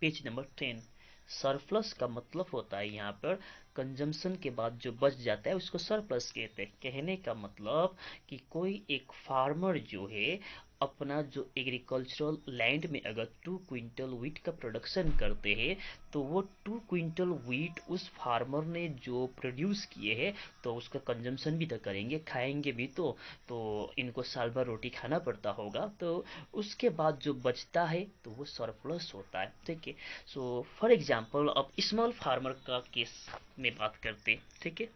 Page number 10। Surplus का मतलब होता है यहाँ पर कंजम्पशन के बाद जो बच जाता है उसको सरप्लस कहते हैं। कहने का मतलब कि कोई एक फार्मर जो है अपना जो एग्रीकल्चरल लैंड में अगर 2 क्विंटल वीट का प्रोडक्शन करते हैं, तो वो 2 क्विंटल वीट उस फार्मर ने जो प्रोड्यूस किए हैं, तो उसका कंजम्पशन भी तो करेंगे, खाएंगे भी तो इनको साल भर रोटी खाना पड़ता होगा, तो उसके बाद जो बचता है तो वो सरप्लस होता है, ठीक है। सो फॉर एग्जांपल अब स्मॉल फार्मर का केस में बात करते हैं, ठीक है।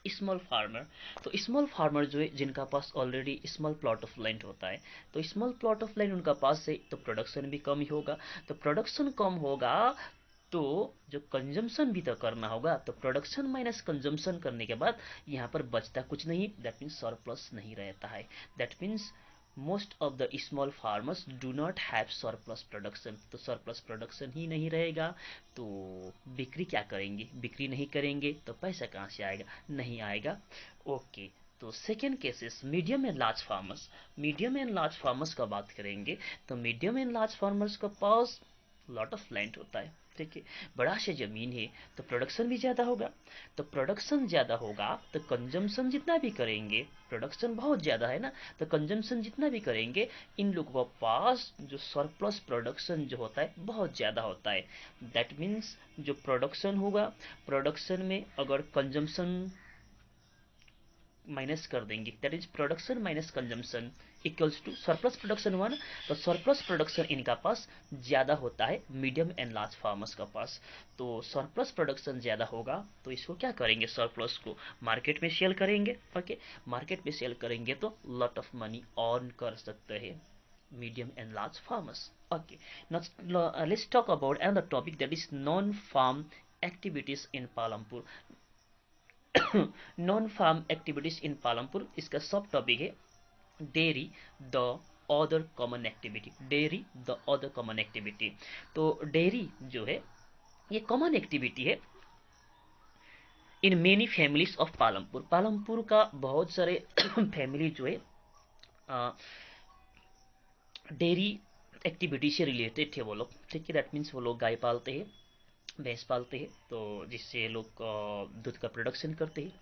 स्मॉल फार्मर, तो स्मॉल फार्मर जो है जिनका पास already small plot of land होता है, तो स्मॉल प्लॉट ऑफ लैंड उनका पास है, तो प्रोडक्शन भी कम ही होगा। तो प्रोडक्शन कम होगा तो जो कंजम्पशन भी तो करना होगा, तो प्रोडक्शन माइनस कंजम्पशन करने के बाद यहाँ पर बचता कुछ नहीं, दैट मीन्स सरप्लस नहीं रहता है। That means most of the small farmers do not have surplus production, तो सरप्लस प्रोडक्शन ही नहीं रहेगा, तो बिक्री क्या करेंगे? बिक्री नहीं करेंगे तो पैसा कहाँ से आएगा? नहीं आएगा। ओके, तो second cases medium and large farmers. Medium and large farmers का बात करेंगे, तो मीडियम एंड लार्ज फार्मर्स का पास लॉट ऑफ लैंड होता है, ठीक है, बड़ा से ज़मीन है, तो प्रोडक्शन भी ज़्यादा होगा। तो प्रोडक्शन ज़्यादा होगा तो कंजम्पशन जितना भी करेंगे, प्रोडक्शन बहुत ज़्यादा है ना, तो कंजम्पशन जितना भी करेंगे, इन लोगों के पास जो सरप्लस प्रोडक्शन जो होता है बहुत ज़्यादा होता है। दैट मीन्स जो प्रोडक्शन होगा, प्रोडक्शन में अगर कंजम्पशन माइनस कर देंगे, that is production minus consumption equals to surplus production हुआ ना, तो सरप्लस प्रोडक्शन इनका पास ज़्यादा होता है मीडियम एंड लार्ज फार्मर्स का पास। तो सरप्लस प्रोडक्शन ज़्यादा होगा तो इसको क्या करेंगे? सरप्लस को मार्केट में सेल करेंगे। ओके, मार्केट में सेल करेंगे तो लॉट ऑफ मनी अर्न कर सकते हैं medium and large farmers. Okay, now let's talk about another topic, that is non-farm activities in Palampur. Non farm activities in Palampur इसका सब टॉपिक है। Dairy the other common activity, dairy the other common activity. तो dairy जो है ये common activity है in many families of Palampur. Palampur का बहुत सारे फैमिली जो है डेयरी एक्टिविटी से रिलेटेड थे वो लोग, ठीक है। दैट मीन्स वो लोग गाय पालते हैं, भैंस पालते हैं, तो जिससे लोग दूध का प्रोडक्शन करते हैं।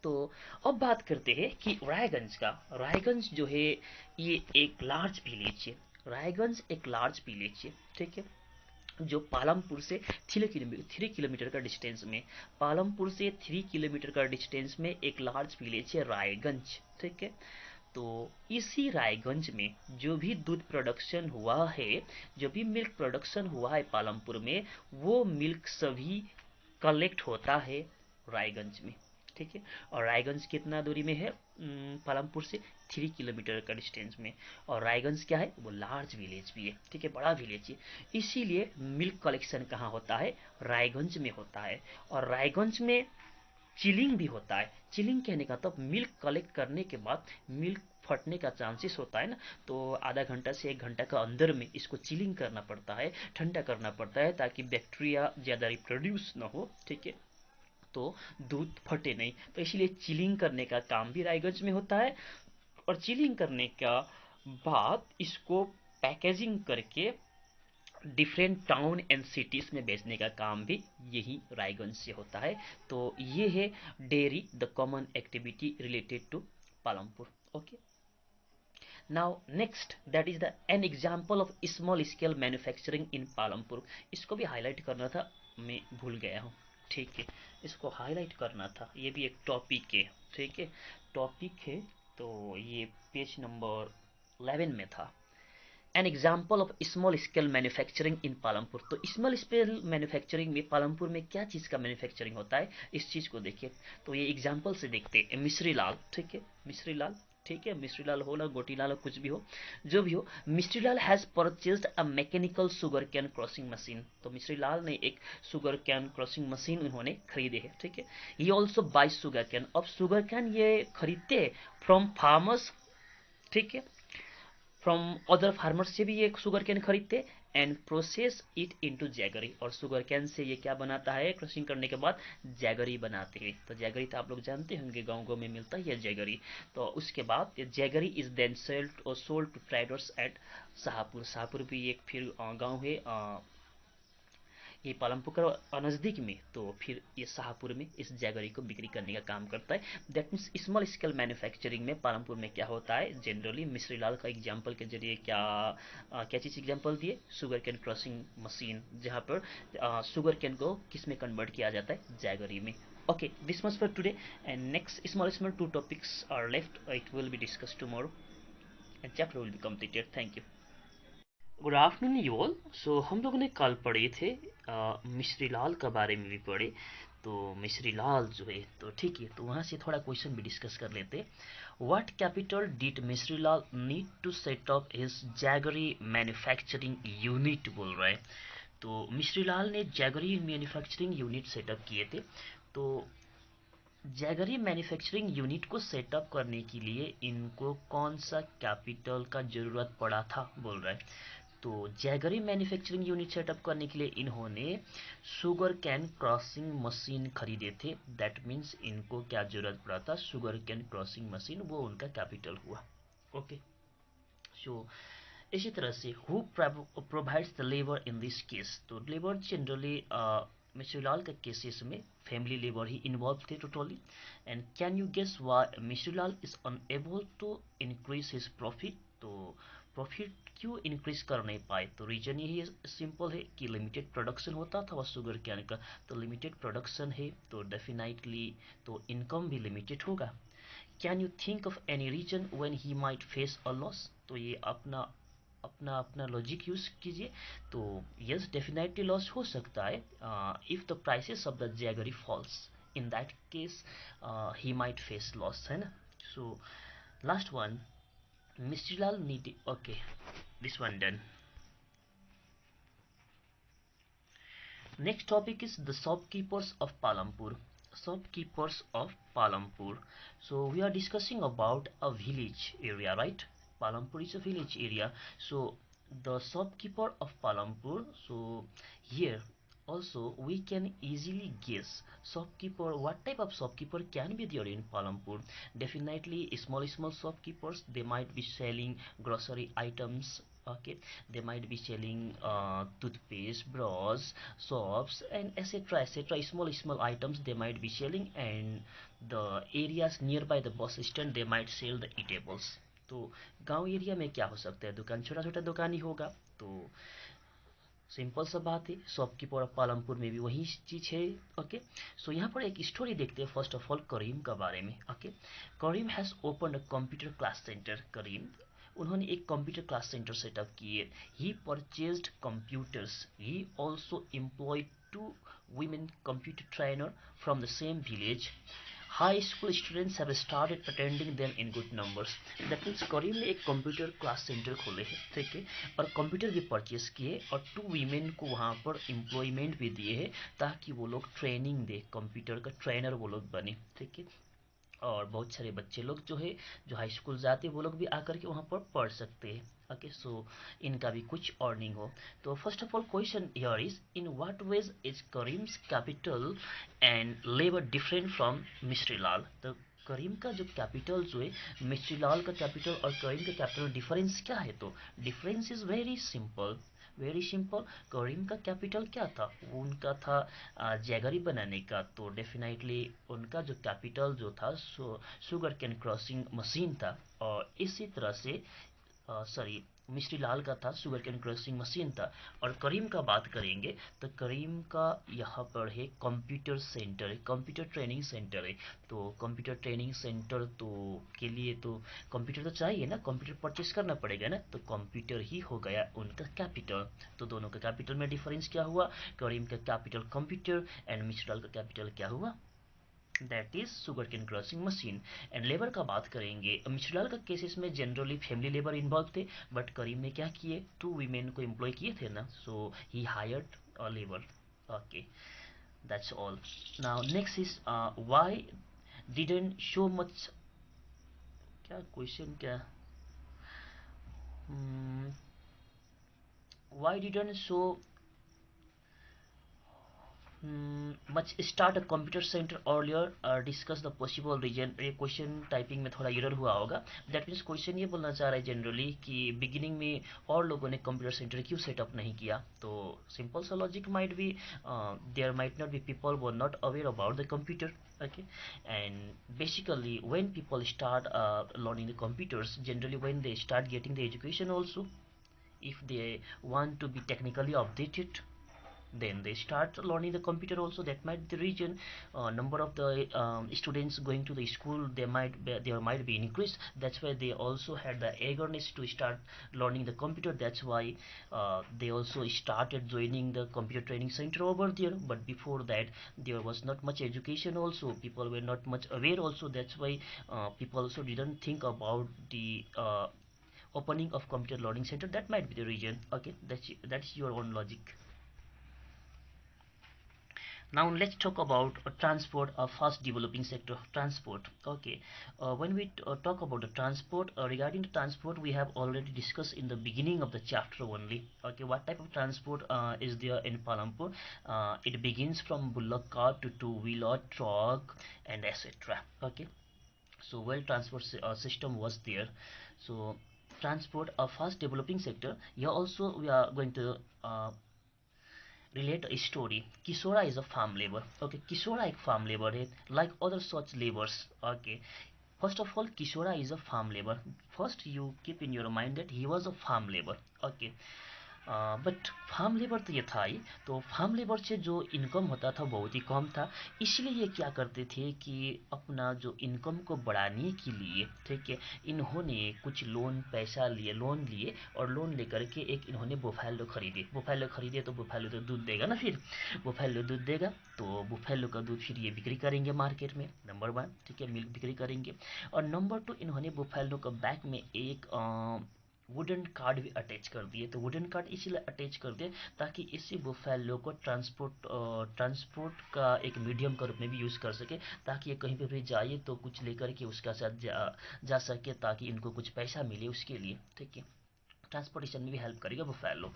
तो अब बात करते हैं कि रायगंज का। रायगंज जो है ये एक लार्ज विलेज है। रायगंज एक लार्ज विलेज है, ठीक है, जो पालमपुर से 3 किलोमीटर का डिस्टेंस में, पालमपुर से 3 किलोमीटर का डिस्टेंस में एक लार्ज विलेज है रायगंज, ठीक है। तो इसी रायगंज में जो भी दूध प्रोडक्शन हुआ है, जो भी मिल्क प्रोडक्शन हुआ है पालमपुर में, वो मिल्क सभी कलेक्ट होता है रायगंज में, ठीक है। और रायगंज कितना दूरी में है पालमपुर से? 3 किलोमीटर का डिस्टेंस में। और रायगंज क्या है? वो लार्ज विलेज भी है, ठीक है, बड़ा विलेज है। इसीलिए मिल्क कलेक्शन कहाँ होता है? रायगंज में होता है। और रायगंज में चिलिंग भी होता है। चिलिंग कहने का तो मिल्क कलेक्ट करने के बाद मिल्क फटने का चांसेस होता है ना, तो आधा घंटा से 1 घंटा का अंदर में इसको चिलिंग करना पड़ता है, ठंडा करना पड़ता है, ताकि बैक्टीरिया ज़्यादा रिप्रोड्यूस ना हो, ठीक है, तो दूध फटे नहीं। तो इसलिए चिलिंग करने का काम भी रायगंज में होता है। और चिलिंग करने का बाद इसको पैकेजिंग करके डिफरेंट टाउन एंड सिटीज में बेचने का काम भी यही रायगंज से होता है। तो ये है dairy the common activity related to Palampur. Okay, now next that is the an example of small scale manufacturing in Palampur. इसको भी हाईलाइट करना था, मैं भूल गया हूँ, ठीक है, इसको हाईलाइट करना था। ये भी एक टॉपिक है, ठीक है, टॉपिक है। तो ये पेज नंबर 11 में था। An example of small scale manufacturing in Palampur. तो स्मॉल स्केल मैन्युफैक्चरिंग में पालमपुर में क्या चीज़ का मैन्युफैक्चरिंग होता है, इस चीज़ को देखिए। तो ये एग्जाम्पल से देखते हैं। मिश्री लाल, ठीक है, मिश्री लाल, ठीक है, मिश्री लाल हो ना गोटी लाल हो, कुछ भी हो, जो भी हो, Mishri Lal has purchased a mechanical sugar cane crushing machine. तो मिश्री लाल ने एक शुगर कैन क्रॉसिंग मशीन उन्होंने खरीदे है, ठीक है। ये ऑल्सो बाय शुगर कैन। अब शुगर कैन ये खरीदते हैं फ्रॉम फार्मर्स, ठीक है, फ्रॉम अदर फार्मर्स से भी ये शुगर कैन खरीदते and process it into jaggery. और शुगर कैन से ये क्या बनाता है? क्रशिंग करने के बाद जैगरी बनाते हैं। तो जैगरी तो आप लोग जानते होंगे, गाँव गाँव में मिलता है जैगरी। तो उसके बाद जैगरी इज देन सेल्ड और sold to traders at Shahpur. Shahpur भी एक फिर गाँव है ये पालमपुर का नज़दीक में। तो फिर ये शाहपुर में इस जैगरी को बिक्री करने का काम करता है। That means small scale manufacturing में पालमपुर में क्या होता है? जनरली मिश्री लाल का एग्जाम्पल के जरिए क्या चीज़ एग्जाम्पल दिए? शुगर कैन क्रॉसिंग मशीन, जहाँ पर शुगर कैन को किस में कन्वर्ट किया जाता है? जैगरी में। Okay, this much for today, and next small two topics are left. It will be discussed tomorrow, and chapter will be completed. Thank you. Good afternoon you all. So हम लोगों ने कल पढ़े थे मिश्री लाल के बारे में भी पढ़े। तो मिश्री लाल जो है, तो ठीक है, तो वहाँ से थोड़ा क्वेश्चन भी डिस्कस कर लेते हैं। What capital did Mishri Lal need to set up his jaggery manufacturing unit, बोल रहा है। तो मिश्री लाल ने जैगरी मैन्युफैक्चरिंग यूनिट सेटअप किए थे। तो जैगरी मैन्युफैक्चरिंग यूनिट को सेटअप करने के लिए इनको कौन सा कैपिटल का ज़रूरत पड़ा था, बोल रहा है। तो जैगरी मैन्युफैक्चरिंग यूनिट सेटअप करने के लिए इन्होंने शुगर कैन क्रॉसिंग मशीन खरीदे थे। दैट मीन्स इनको क्या जरूरत पड़ा था? शुगर कैन क्रॉसिंग मशीन, वो उनका कैपिटल हुआ। ओके, सो इसी तरह से who provides the labour in this case. तो लेबर जनरली मिस्टर लाल के केसेस में फैमिली लेबर ही इन्वॉल्व थे totally. And can you guess why mister Lal is unable to increase his profit? तो प्रॉफिट क्यों इंक्रीज कर नहीं पाए? तो रीजन यही सिंपल है कि लिमिटेड प्रोडक्शन होता था वह शुगर कैन का। तो लिमिटेड प्रोडक्शन है तो डेफिनेटली तो इनकम भी लिमिटेड होगा। Can you think of any reason when he might face a loss? तो ये अपना अपना अपना लॉजिक यूज कीजिए। तो यस, डेफिनेटली लॉस हो सकता है if the prices of the jaggery falls. In that case he might face loss, है ना। So last one, mister Lal need, okay, this one done. Next topic is the shopkeepers of Palampur. shopkeepers of Palampur. So we are discussing about a village area, right? Palampur is a village area. So the shopkeeper of Palampur. So here also we can easily guess shopkeeper, what type of shopkeeper can be there in Palampur. Definitely small shopkeepers, they might be selling grocery items. Okay, they might be selling toothpaste, brush, soaps, and etc etc, small items they might be selling, and the areas nearby the bus stand they might sell the eatables. तो गांव area में क्या हो सकता है, दुकान छोटा छोटा दुकान ही होगा. तो सिंपल सा बात है, शॉपकीपर ऑफ पालमपुर में भी वही चीज है. ओके, सो यहाँ पर एक स्टोरी देखते हैं फर्स्ट ऑफ ऑल करीम का बारे में. Okay, Karim has open a computer class centre. Karim, उन्होंने एक कंप्यूटर क्लास सेंटर सेटअप किए. He purchased computers. He also employed two women computer trainer from the same village. High school students have started attending them in good numbers. That means करीम ने एक computer class centre खोले हैं, ठीक है, और computer भी purchase किए और 2 वीमेन को वहाँ पर एम्प्लॉयमेंट भी दिए हैं ताकि वो लोग ट्रेनिंग दे, कंप्यूटर का ट्रेनर वो लोग बने, ठीक है. और बहुत सारे बच्चे लोग जो है जो हाई स्कूल जाते हैं वो लोग भी आकर के वहाँ पर पढ़ सकते हैं. ओके, सो इनका भी कुछ अर्निंग हो. तो first of all question here is, in what ways is Karim's capital and labour different from Mishri Lal. तो करीम का जो कैपिटल जो है, मिस्ट्री लाल का कैपिटल और करीम का कैपिटल डिफरेंस क्या है. तो difference is very simple, very simple. Karim का कैपिटल क्या था, वो उनका था जैगरी बनाने का. तो डेफिनेटली उनका जो कैपिटल जो था शुगर कैन क्रॉसिंग मशीन था. और इसी तरह से सॉरी, मिस्ट्री लाल का था शुगर कैन क्रशिंग मशीन था. और करीम का बात करेंगे तो करीम का यहाँ पर है कंप्यूटर सेंटर है, कंप्यूटर ट्रेनिंग सेंटर है. तो कंप्यूटर ट्रेनिंग सेंटर तो के लिए तो कंप्यूटर तो चाहिए ना, कंप्यूटर परचेस करना पड़ेगा ना, तो कंप्यूटर ही हो गया उनका कैपिटल. तो दोनों का कैपिटल में डिफरेंस क्या हुआ, करीम का कैपिटल कंप्यूटर एंड मिस्ट्री लाल का कैपिटल क्या हुआ, that is sugar cane crushing machine. And labour का बात करेंगे, मिश्रलाल का केसेस में जनरली फैमिली लेबर इन्वॉल्व थे, बट करीम ने क्या किए, 2 वीमेन को एम्प्लॉय किए थे ना, so he hired a labour. Okay, that's all. Now next is why didn't show much. क्या क्वेश्चन क्या, why didn't show much start a computer center earlier, discuss the possible reason. ये क्वेश्चन टाइपिंग में थोड़ा error हुआ होगा. That means question ये बोलना चाह रहा है जनरली कि बिगिनिंग में और लोगों ने कंप्यूटर सेंटर क्यों सेटअप नहीं किया. तो सिंपल सा logic might be there might not be people were not aware about the computer. Okay, and basically when people start learning the computers, generally when they start getting the education also, if they want to be technically updated, then they start learning the computer also. That might be the reason number of the students going to the school, there might be increased. That's why they also had the eagerness to start learning the computer. That's why they also started joining the computer training center over there. But before that there was not much education also, people were not much aware also. That's why people also didn't think about the opening of computer learning center. That might be the reason. Okay, that's your own logic. Now let's talk about transport, a fast developing sector, transport. Okay, when we talk about the transport, regarding the transport, we have already discussed in the beginning of the chapter only. Okay, what type of transport is there in Palampur? It begins from bullock cart to two-wheeler, truck, and etc. Okay, so well transport system was there. So transport, a fast developing sector. Here also we are going to relate a story. Kisora is a farm labor. Okay, Kisora एक farm labor है, like other such labors. Okay, first of all, Kishora is a farm labor. First, you keep in your mind that he was a farm labor. Okay, but farm labour तो ये था ही. तो farm labour से जो income होता था बहुत ही कम था. इसलिए ये क्या करते थे कि अपना जो इनकम को बढ़ाने के लिए, ठीक है, इन्होंने कुछ पैसा लिए, लोन लिए, और लोन लेकर के एक इन्होंने बुफैलो खरीदे. बुफैलो खरीदे तो बुफैलो तो दूध देगा ना, फिर बुफैलो दूध देगा तो बुफैलो का दूध फिर ये बिक्री करेंगे मार्केट में, नंबर वन, ठीक है, मिल्क बिक्री करेंगे. और नंबर टू, इन्होंने बुफैलो का बैक में एक वुडन कार्ड भी अटैच कर दिए। तो वुडन कार्ड इसलिए अटैच कर दिए ताकि इसी बुफेलो को ट्रांसपोर्ट का एक मीडियम के रूप में भी यूज़ कर सके, ताकि ये कहीं पे भी जाए तो कुछ लेकर के उसका साथ जा सके, ताकि इनको कुछ पैसा मिले उसके लिए। ठीक है, ट्रांसपोर्टेशन में भी हेल्प करेगा बुफेलो।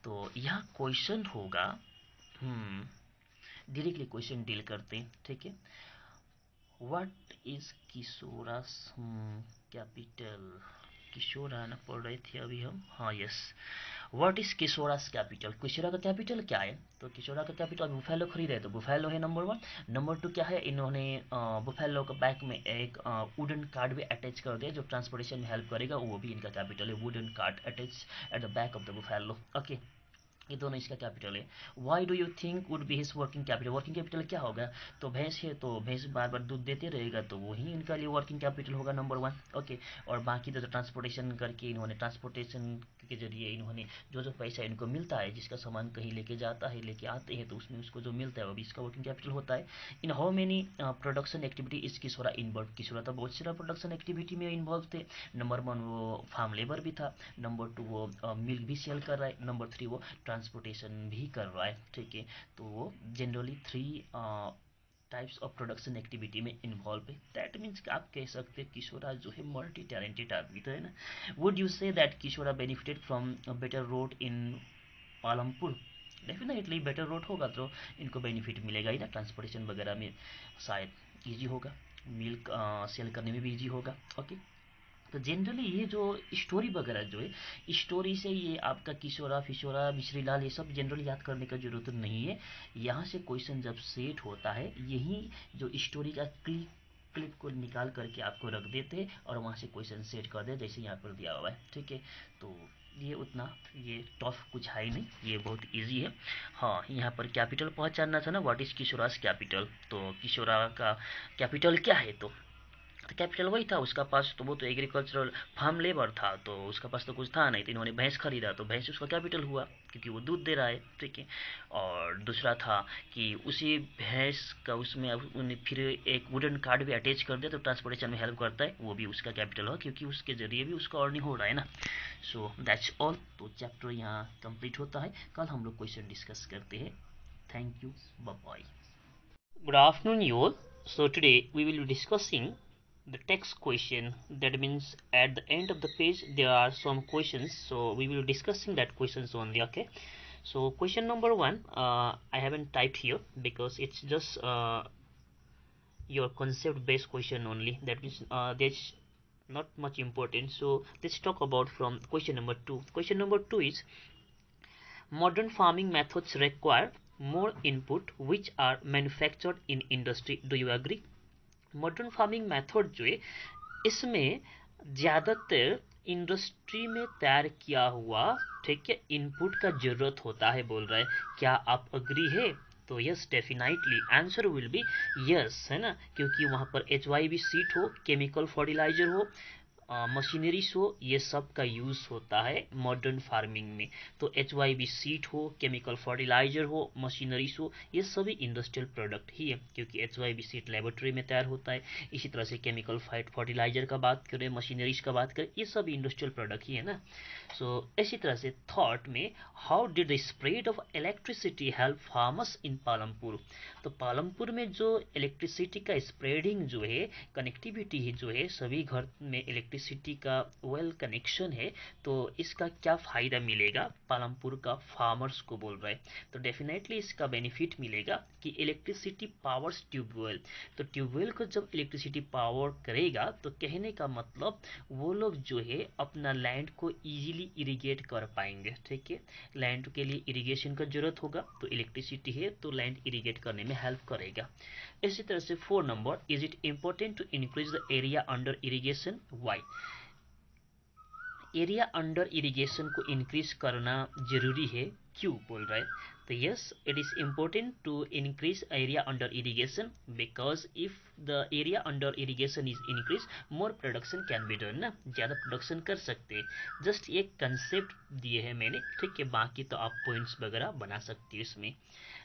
तो यहाँ क्वेश्चन होगा, डायरेक्टली क्वेश्चन डील करते हैं। ठीक है, व्हाट इज किशोरास कैपिटल। किशोरा ना पढ़ रहे थे अभी हम, हाँ यस। व्हाट इज किशोरास कैपिटल, किशोरा का कैपिटल क्या है। तो किशोरा का कैपिटल बुफेलो खरीदे है तो बुफेलो है नंबर वन। नंबर टू क्या है, इन्होंने बुफेलो के बैक में एक वुडन कार्ड भी अटैच कर दिया जो ट्रांसपोर्टेशन में हेल्प करेगा, वो भी इनका कैपिटल है, wooden card attach at the back of the buffalo. Okay, ये दोनों इसका कैपिटल है। Why do you think would be his working capital, working capital क्या होगा। तो भैंस है तो भैंस बार बार दूध देते रहेगा तो वही इनका लिए वर्किंग कैपिटल होगा नंबर वन। ओके, और बाकी तो ट्रांसपोर्टेशन करके इन्होंने ट्रांसपोर्टेशन के जरिए इन्होंने जो जो पैसा इनको मिलता है, जिसका सामान कहीं लेके जाता है लेके आते हैं तो उसमें उसको जो मिलता है वो भी इसका वर्किंग कैपिटल होता है। In how many production activity is Kishora involve, Kishora तो बहुत सारा प्रोडक्शन एक्टिविटी में इन्वॉल्व थे। नंबर वन वो फार्म लेबर भी था, नंबर टू वो मिल्क भी सेल कर रहा है, नंबर थ्री वो ट्रांसपोर्टेशन भी कर रहा है। ठीक है, तो वो generally three types of production activity में इन्वॉल्व है। दैट मीन्स कि आप कह सकते हैं किशोरा जो है मल्टी टैलेंटेड आदमी तो है ना। Would you say that Kishora benefited from better road in Palampur. Definitely better road होगा तो इनको बेनिफिट मिलेगा ही ना, ट्रांसपोर्टेशन वगैरह में शायद ईजी होगा, मिल्क सेल करने में भी ईजी होगा। ओके, तो जनरली ये जो स्टोरी वगैरह जो है, स्टोरी से ये आपका किशोरा फिशोरा मिश्री लाल ये सब जनरली याद करने का जरूरत नहीं है। यहाँ से क्वेश्चन जब सेट होता है, यही जो स्टोरी का क्लिप को निकाल करके आपको रख देते हैं और वहाँ से क्वेश्चन सेट कर दे जैसे यहाँ पर दिया हुआ है। ठीक है, तो ये उतना ये टफ कुछ है नहीं, ये बहुत इजी है। हाँ, यहाँ पर कैपिटल पहचानना था ना, व्हाट इज किशोरास कैपिटल। तो किशोरा का कैपिटल क्या है, तो कैपिटल वही था उसका पास, तो वो तो एग्रीकल्चरल फार्म लेबर था तो उसका पास तो कुछ था नहीं, तो इन्होंने भैंस खरीदा तो भैंस उसका कैपिटल हुआ क्योंकि वो दूध दे रहा है। ठीक है, और दूसरा था कि उसी भैंस का उसमें अब उन्हें फिर एक वुडन कार्ड भी अटैच कर दिया तो ट्रांसपोर्टेशन में हेल्प करता है, वो भी उसका कैपिटल हो क्योंकि उसके जरिए भी उसका अर्निंग हो रहा है ना। सो दैट्स ऑल, तो चैप्टर यहाँ कंप्लीट होता है। कल हम लोग क्वेश्चन डिस्कस करते हैं। Thank you, bye bye. Good afternoon, you all. So today we will be discussing the text question. That means at the end of the page there are some questions. So we will be discussing that questions only. Okay. So question number one, I haven't typed here because it's just your concept-based question only. That means there's not much important. So let's talk about from question number two. Question number two is modern farming methods require more input which are manufactured in industry. Do you agree? Modern farming method जो है इसमें ज़्यादातर industry में तैयार किया हुआ, ठीक है, इनपुट का जरूरत होता है बोल रहा है। क्या आप अग्री है। तो yes, definitely answer will B yes, है ना, क्योंकि वहाँ पर HYV सीट हो, केमिकल फर्टिलाइजर हो, मशीनरीज हो, ये सब का यूज़ होता है मॉडर्न फार्मिंग में। तो HYV सीट हो, केमिकल फर्टिलाइजर हो, मशीनरीज हो, ये सभी इंडस्ट्रियल प्रोडक्ट ही है क्योंकि HYV सीट लेबोरेटरी में तैयार होता है। इसी तरह से केमिकल फर्टिलाइजर का बात करें, मशीनरीज का बात करें, ये सब इंडस्ट्रियल प्रोडक्ट ही है ना। सो इसी तरह से थॉट में how did the spread of electricity help farmers in Palampur. तो पालमपुर में जो इलेक्ट्रिसिटी का स्प्रेडिंग जो है, कनेक्टिविटी है जो है, सभी घर में इलेक्ट्रिसिटी का वेल कनेक्शन है, तो इसका क्या फ़ायदा मिलेगा पालमपुर का फार्मर्स को बोल रहा है। तो डेफिनेटली इसका बेनिफिट मिलेगा कि इलेक्ट्रिसिटी पावर्स ट्यूबवेल। तो ट्यूबवेल को जब इलेक्ट्रिसिटी पावर करेगा तो कहने का मतलब वो लोग जो है अपना लैंड को इजीली इरिगेट कर पाएंगे। ठीक है, लैंड के लिए इरिगेशन का जरूरत होगा तो इलेक्ट्रिसिटी है तो लैंड इरिगेट करने में हेल्प करेगा। इसी तरह से 4 number, is it important to increase the area under irrigation. Why. Area under irrigation को इंक्रीज करना जरूरी है, क्यों बोल रहा है। तो yes, it is important to increase area under irrigation because if the area under irrigation is increase more production can be done ना, ज़्यादा प्रोडक्शन कर सकते हैं। जस्ट एक कंसेप्ट दिए हैं मैंने, ठीक है, बाकी तो आप पॉइंट्स वगैरह बना सकती हो इसमें।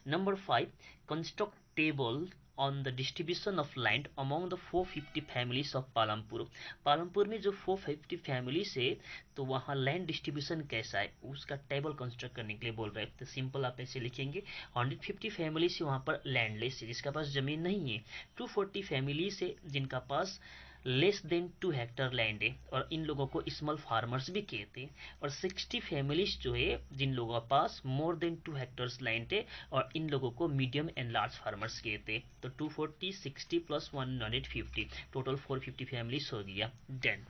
Number 5, construct table on the distribution of land among the 450 families of Palampur. Palampur में जो 450 फैमिलीज है तो वहाँ लैंड डिस्ट्रीब्यूशन कैसा है उसका टेबल कंस्ट्रक्ट करने के लिए बोल रहे हैं। तो सिंपल आप ऐसे लिखेंगे 150 फैमिलीज है वहाँ पर लैंडलेस है जिसका पास जमीन नहीं है, 240 फैमिलीज है जिनका पास लेस देन 2 हेक्टर लैंड है और इन लोगों को स्मॉल फार्मर्स भी कहते हैं, और 60 फैमिलीज जो है जिन लोगों के पास मोर देन 2 हेक्टर्स लैंड है और इन लोगों को मीडियम एंड लार्ज फार्मर्स कहते हैं। तो 240 60 प्लस 150 टोटल 450 फैमिलीज हो गया। Then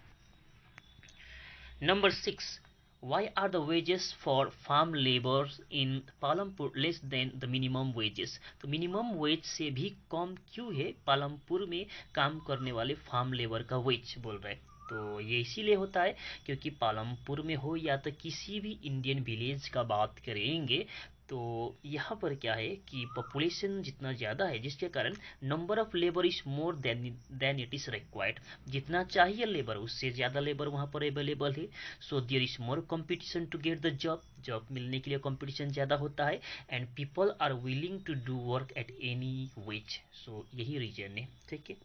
number 6, why are the wages for farm laborers in Palampur less than the minimum wages? तो मिनिमम वेज से भी कम क्यों है पालमपुर में काम करने वाले फार्म लेबर का वेज बोल रहे हैं। तो ये इसीलिए होता है क्योंकि पालमपुर में हो या तो किसी भी इंडियन विलेज का बात करेंगे तो यहाँ पर क्या है कि पॉपुलेशन जितना ज़्यादा है जिसके कारण number of labour is more than it is required. जितना चाहिए लेबर उससे ज़्यादा लेबर वहाँ पर अवेलेबल है। So there is more competition to get the job, job मिलने के लिए कंपटीशन ज़्यादा होता है and people are willing to do work at any wage. So यही रीजन है, ठीक है।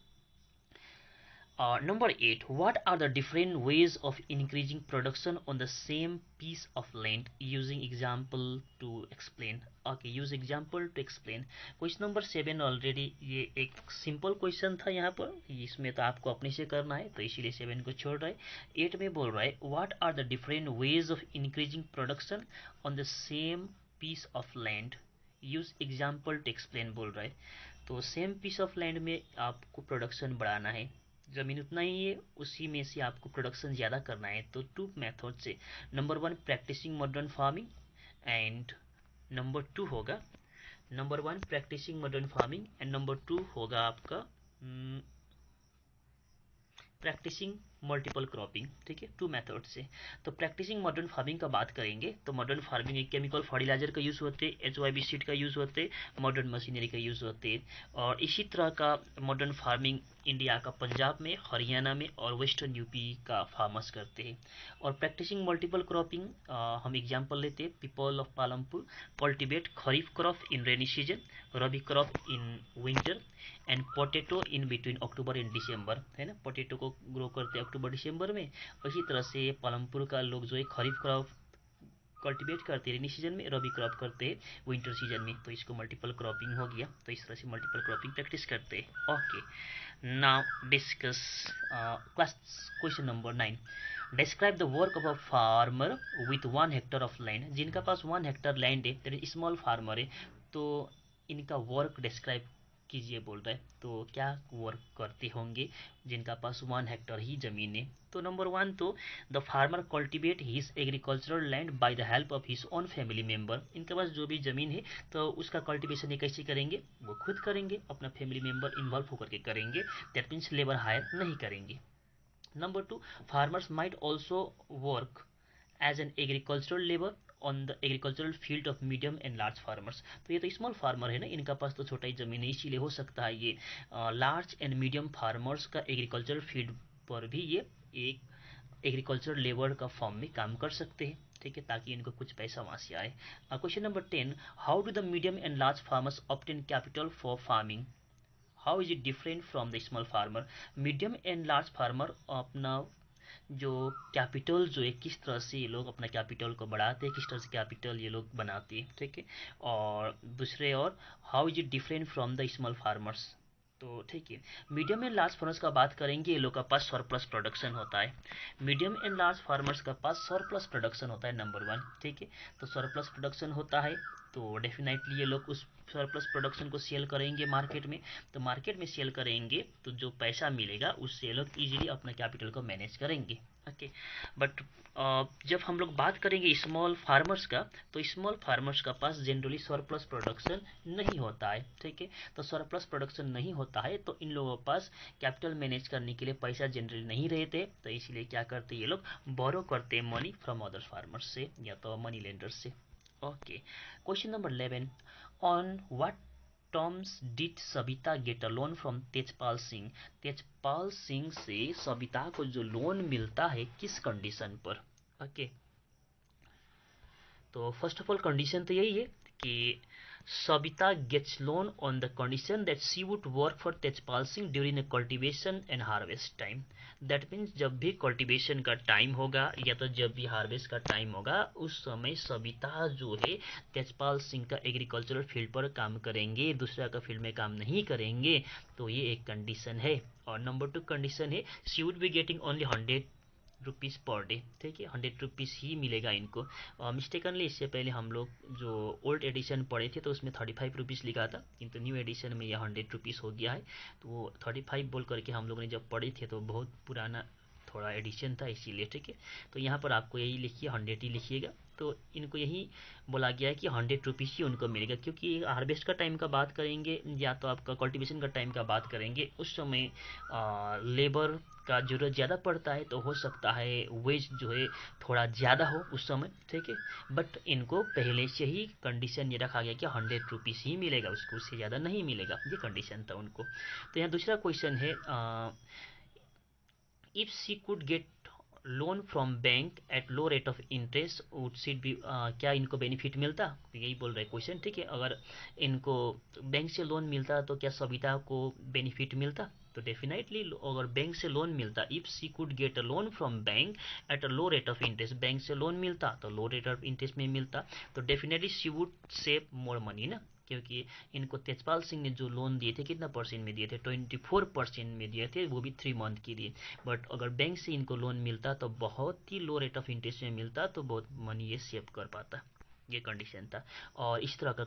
Number 8, what are the different ways of increasing production on the same piece of land? Using example to explain. Okay, use example to explain. Question number 7 already ये एक simple question था यहाँ पर, इसमें तो आपको अपने से करना है तो इसीलिए 7 को छोड़ रहा है। 8 में बोल रहा है what are the different ways of increasing production on the same piece of land? Use example to explain बोल रहा है। तो सेम पीस ऑफ लैंड में आपको प्रोडक्शन बढ़ाना है, ज़मीन उतना ही है उसी में से आपको प्रोडक्शन ज़्यादा करना है। तो 2 मेथड से, number 1 practising modern farming and number 2 होगा, number 1 practising modern farming and number 2 होगा आपका प्रैक्टिसिंग मल्टीपल क्रॉपिंग। ठीक है, 2 मेथड से। तो प्रैक्टिसिंग मॉडर्न फार्मिंग का बात करेंगे तो मॉडर्न फार्मिंग एक केमिकल फर्टिलाइजर का यूज़ होते, HYB सीड का यूज़ होते, मॉडर्न मशीनरी का यूज़ होते। और इसी तरह का मॉडर्न फार्मिंग इंडिया का पंजाब में, हरियाणा में और वेस्टर्न यूपी का फार्मर्स करते हैं। और प्रैक्टिसिंग मल्टीपल क्रॉपिंग हम एग्जाम्पल लेते हैं, people of Palampur cultivate kharif crop in rainy season, rabi crop in winter and potato in between October and December, है ना। पोटैटो को ग्रो करते हैं अक्टूबर दिसंबर में। इसी तरह से पालमपुर का लोग जो है खरीफ क्रॉप कल्टीवेट करते हैं रेनी सीजन में, रबी क्रॉप करते हैं विंटर सीजन में। तो इसको मल्टीपल क्रॉपिंग हो गया। तो इस तरह से मल्टीपल क्रॉपिंग प्रैक्टिस करते हैं। Okay, now discuss class question number 9। Describe the work of a farmer with 1 Hector of land. जिनका पास 1 हेक्टर लैंड है, स्मॉल फार्मर है, तो इनका वर्क डिस्क्राइब कीजिए बोल रहा है। तो क्या वर्क करते होंगे जिनका पास 1 हेक्टर ही जमीन है। तो नंबर 1 तो the farmer cultivate his agricultural land by the help of his own family member. इनके पास जो भी जमीन है तो उसका कल्टिवेशन ये कैसे करेंगे, वो खुद करेंगे, अपना फैमिली मेंबर इन्वॉल्व होकर के करेंगे। दैट मीन्स लेबर हायर नहीं करेंगे। Number 2, farmers might also work as an agricultural labour on the agricultural field of medium and large farmers. तो ये तो स्मॉल फार्मर है ना, इनका पास तो छोटा ही जमीन है, इसीलिए हो सकता है ये लार्ज एंड मीडियम फार्मर्स का एग्रीकल्चरल फील्ड पर भी ये एक एग्रीकल्चरल लेबर का फॉर्म में काम कर सकते हैं। ठीक है, ताकि इनको कुछ पैसा वहाँ से आए। Question number 10, how do the medium and large farmers obtain capital for farming? How is it different from the small farmer? Medium and large farmer अपना जो कैपिटल जो है किस तरह से ये लोग अपना कैपिटल को बढ़ाते हैं, किस तरह से कैपिटल ये लोग बनाते हैं। ठीक है, और दूसरे और how is it different from the small farmers? तो ठीक है, मीडियम एंड लार्ज फार्मर्स का बात करेंगे, ये लोग का पास सरप्लस प्रोडक्शन होता है। मीडियम एंड लार्ज फार्मर्स का पास सरप्लस प्रोडक्शन होता है, नंबर 1। ठीक है, तो सरप्लस प्रोडक्शन होता है तो डेफिनेटली ये लोग उस सरप्लस प्रोडक्शन को सेल करेंगे मार्केट में। तो मार्केट में सेल करेंगे तो जो पैसा मिलेगा उससे ये लोग इजीली अपना कैपिटल को मैनेज करेंगे। ओके, बट जब हम लोग बात करेंगे स्मॉल फार्मर्स का, तो स्मॉल फार्मर्स का पास जनरली सरप्लस प्रोडक्शन नहीं होता है। ठीक है, तो सरप्लस प्रोडक्शन नहीं होता है तो इन लोगों के पास कैपिटल मैनेज करने के लिए पैसा जनरली नहीं रहते, तो इसलिए क्या करते ये लोग, बोरो करते हैं मनी फ्रॉम अदर फार्मर्स से या तो मनी लेंडर्स से। Okay, question number 11, on what terms did Sabita get a loan from Tejpal Singh? Tejpal Singh से सबिता को जो लोन मिलता है किस कंडीशन पर? ओके, तो फर्स्ट ऑफ ऑल कंडीशन तो यही है कि Sabita gets loan on the condition that she would work for Tejpal Singh during a cultivation and harvest time. That means जब भी cultivation का टाइम होगा या तो जब भी हार्वेस्ट का टाइम होगा उस समय सविता जो है तेजपाल सिंह का एग्रीकल्चरल फील्ड पर काम करेंगे, दूसरा का फील्ड में काम नहीं करेंगे। तो ये एक कंडीशन है। और नंबर 2 कंडीशन है she would be getting only 100 rupees per day. ठीक है, 100 रुपीज़ ही मिलेगा इनको। मिस्टेकनली इससे पहले हम लोग जो ओल्ड एडिशन पढ़े थे तो उसमें 35 रुपीज़ लिखा था, किंतु न्यू एडिशन में यह 100 रुपीज़ हो गया है। तो वो 35 बोल करके हम लोगों ने जब पढ़े थे तो बहुत पुराना थोड़ा एडिशन था इसीलिए। ठीक है, तो यहाँ पर आपको यही लिखिए, 100 ही लिखिएगा। तो इनको यही बोला गया है कि 100 रुपीज़ ही उनको मिलेगा, क्योंकि हार्वेस्ट का टाइम का बात करेंगे या तो आपका कल्टीवेशन का टाइम का बात करेंगे उस समय लेबर का ज़रूरत ज़्यादा पड़ता है, तो हो सकता है वेज जो है थोड़ा ज़्यादा हो उस समय। ठीक है, बट इनको पहले से ही कंडीशन ये रखा गया कि 100 रुपीज़ ही मिलेगा, उसको उससे ज़्यादा नहीं मिलेगा, ये कंडीशन था उनको। तो यहाँ दूसरा क्वेश्चन है if she could get loan from bank at low rate of interest would sheet भी, क्या इनको बेनिफिट मिलता, तो यही बोल रहे क्वेश्चन। ठीक है, अगर इनको बैंक से लोन मिलता तो क्या सविता को बेनिफिट मिलता, तो डेफिनेटली अगर बैंक से लोन मिलता, if she could get a loan from bank at a low rate of interest, bank से लोन मिलता तो लो रेट ऑफ इंटरेस्ट में मिलता, तो definitely she would save more money ना, क्योंकि इनको तेजपाल सिंह ने जो लोन दिए थे कितना परसेंट में दिए थे, 24% में दिए थे, वो भी 3 मंथ के लिए। बट अगर बैंक से इनको लोन मिलता तो बहुत ही लो रेट ऑफ इंटरेस्ट में मिलता, तो बहुत मनी ये सेव कर पाता। ये कंडीशन था। और इस तरह का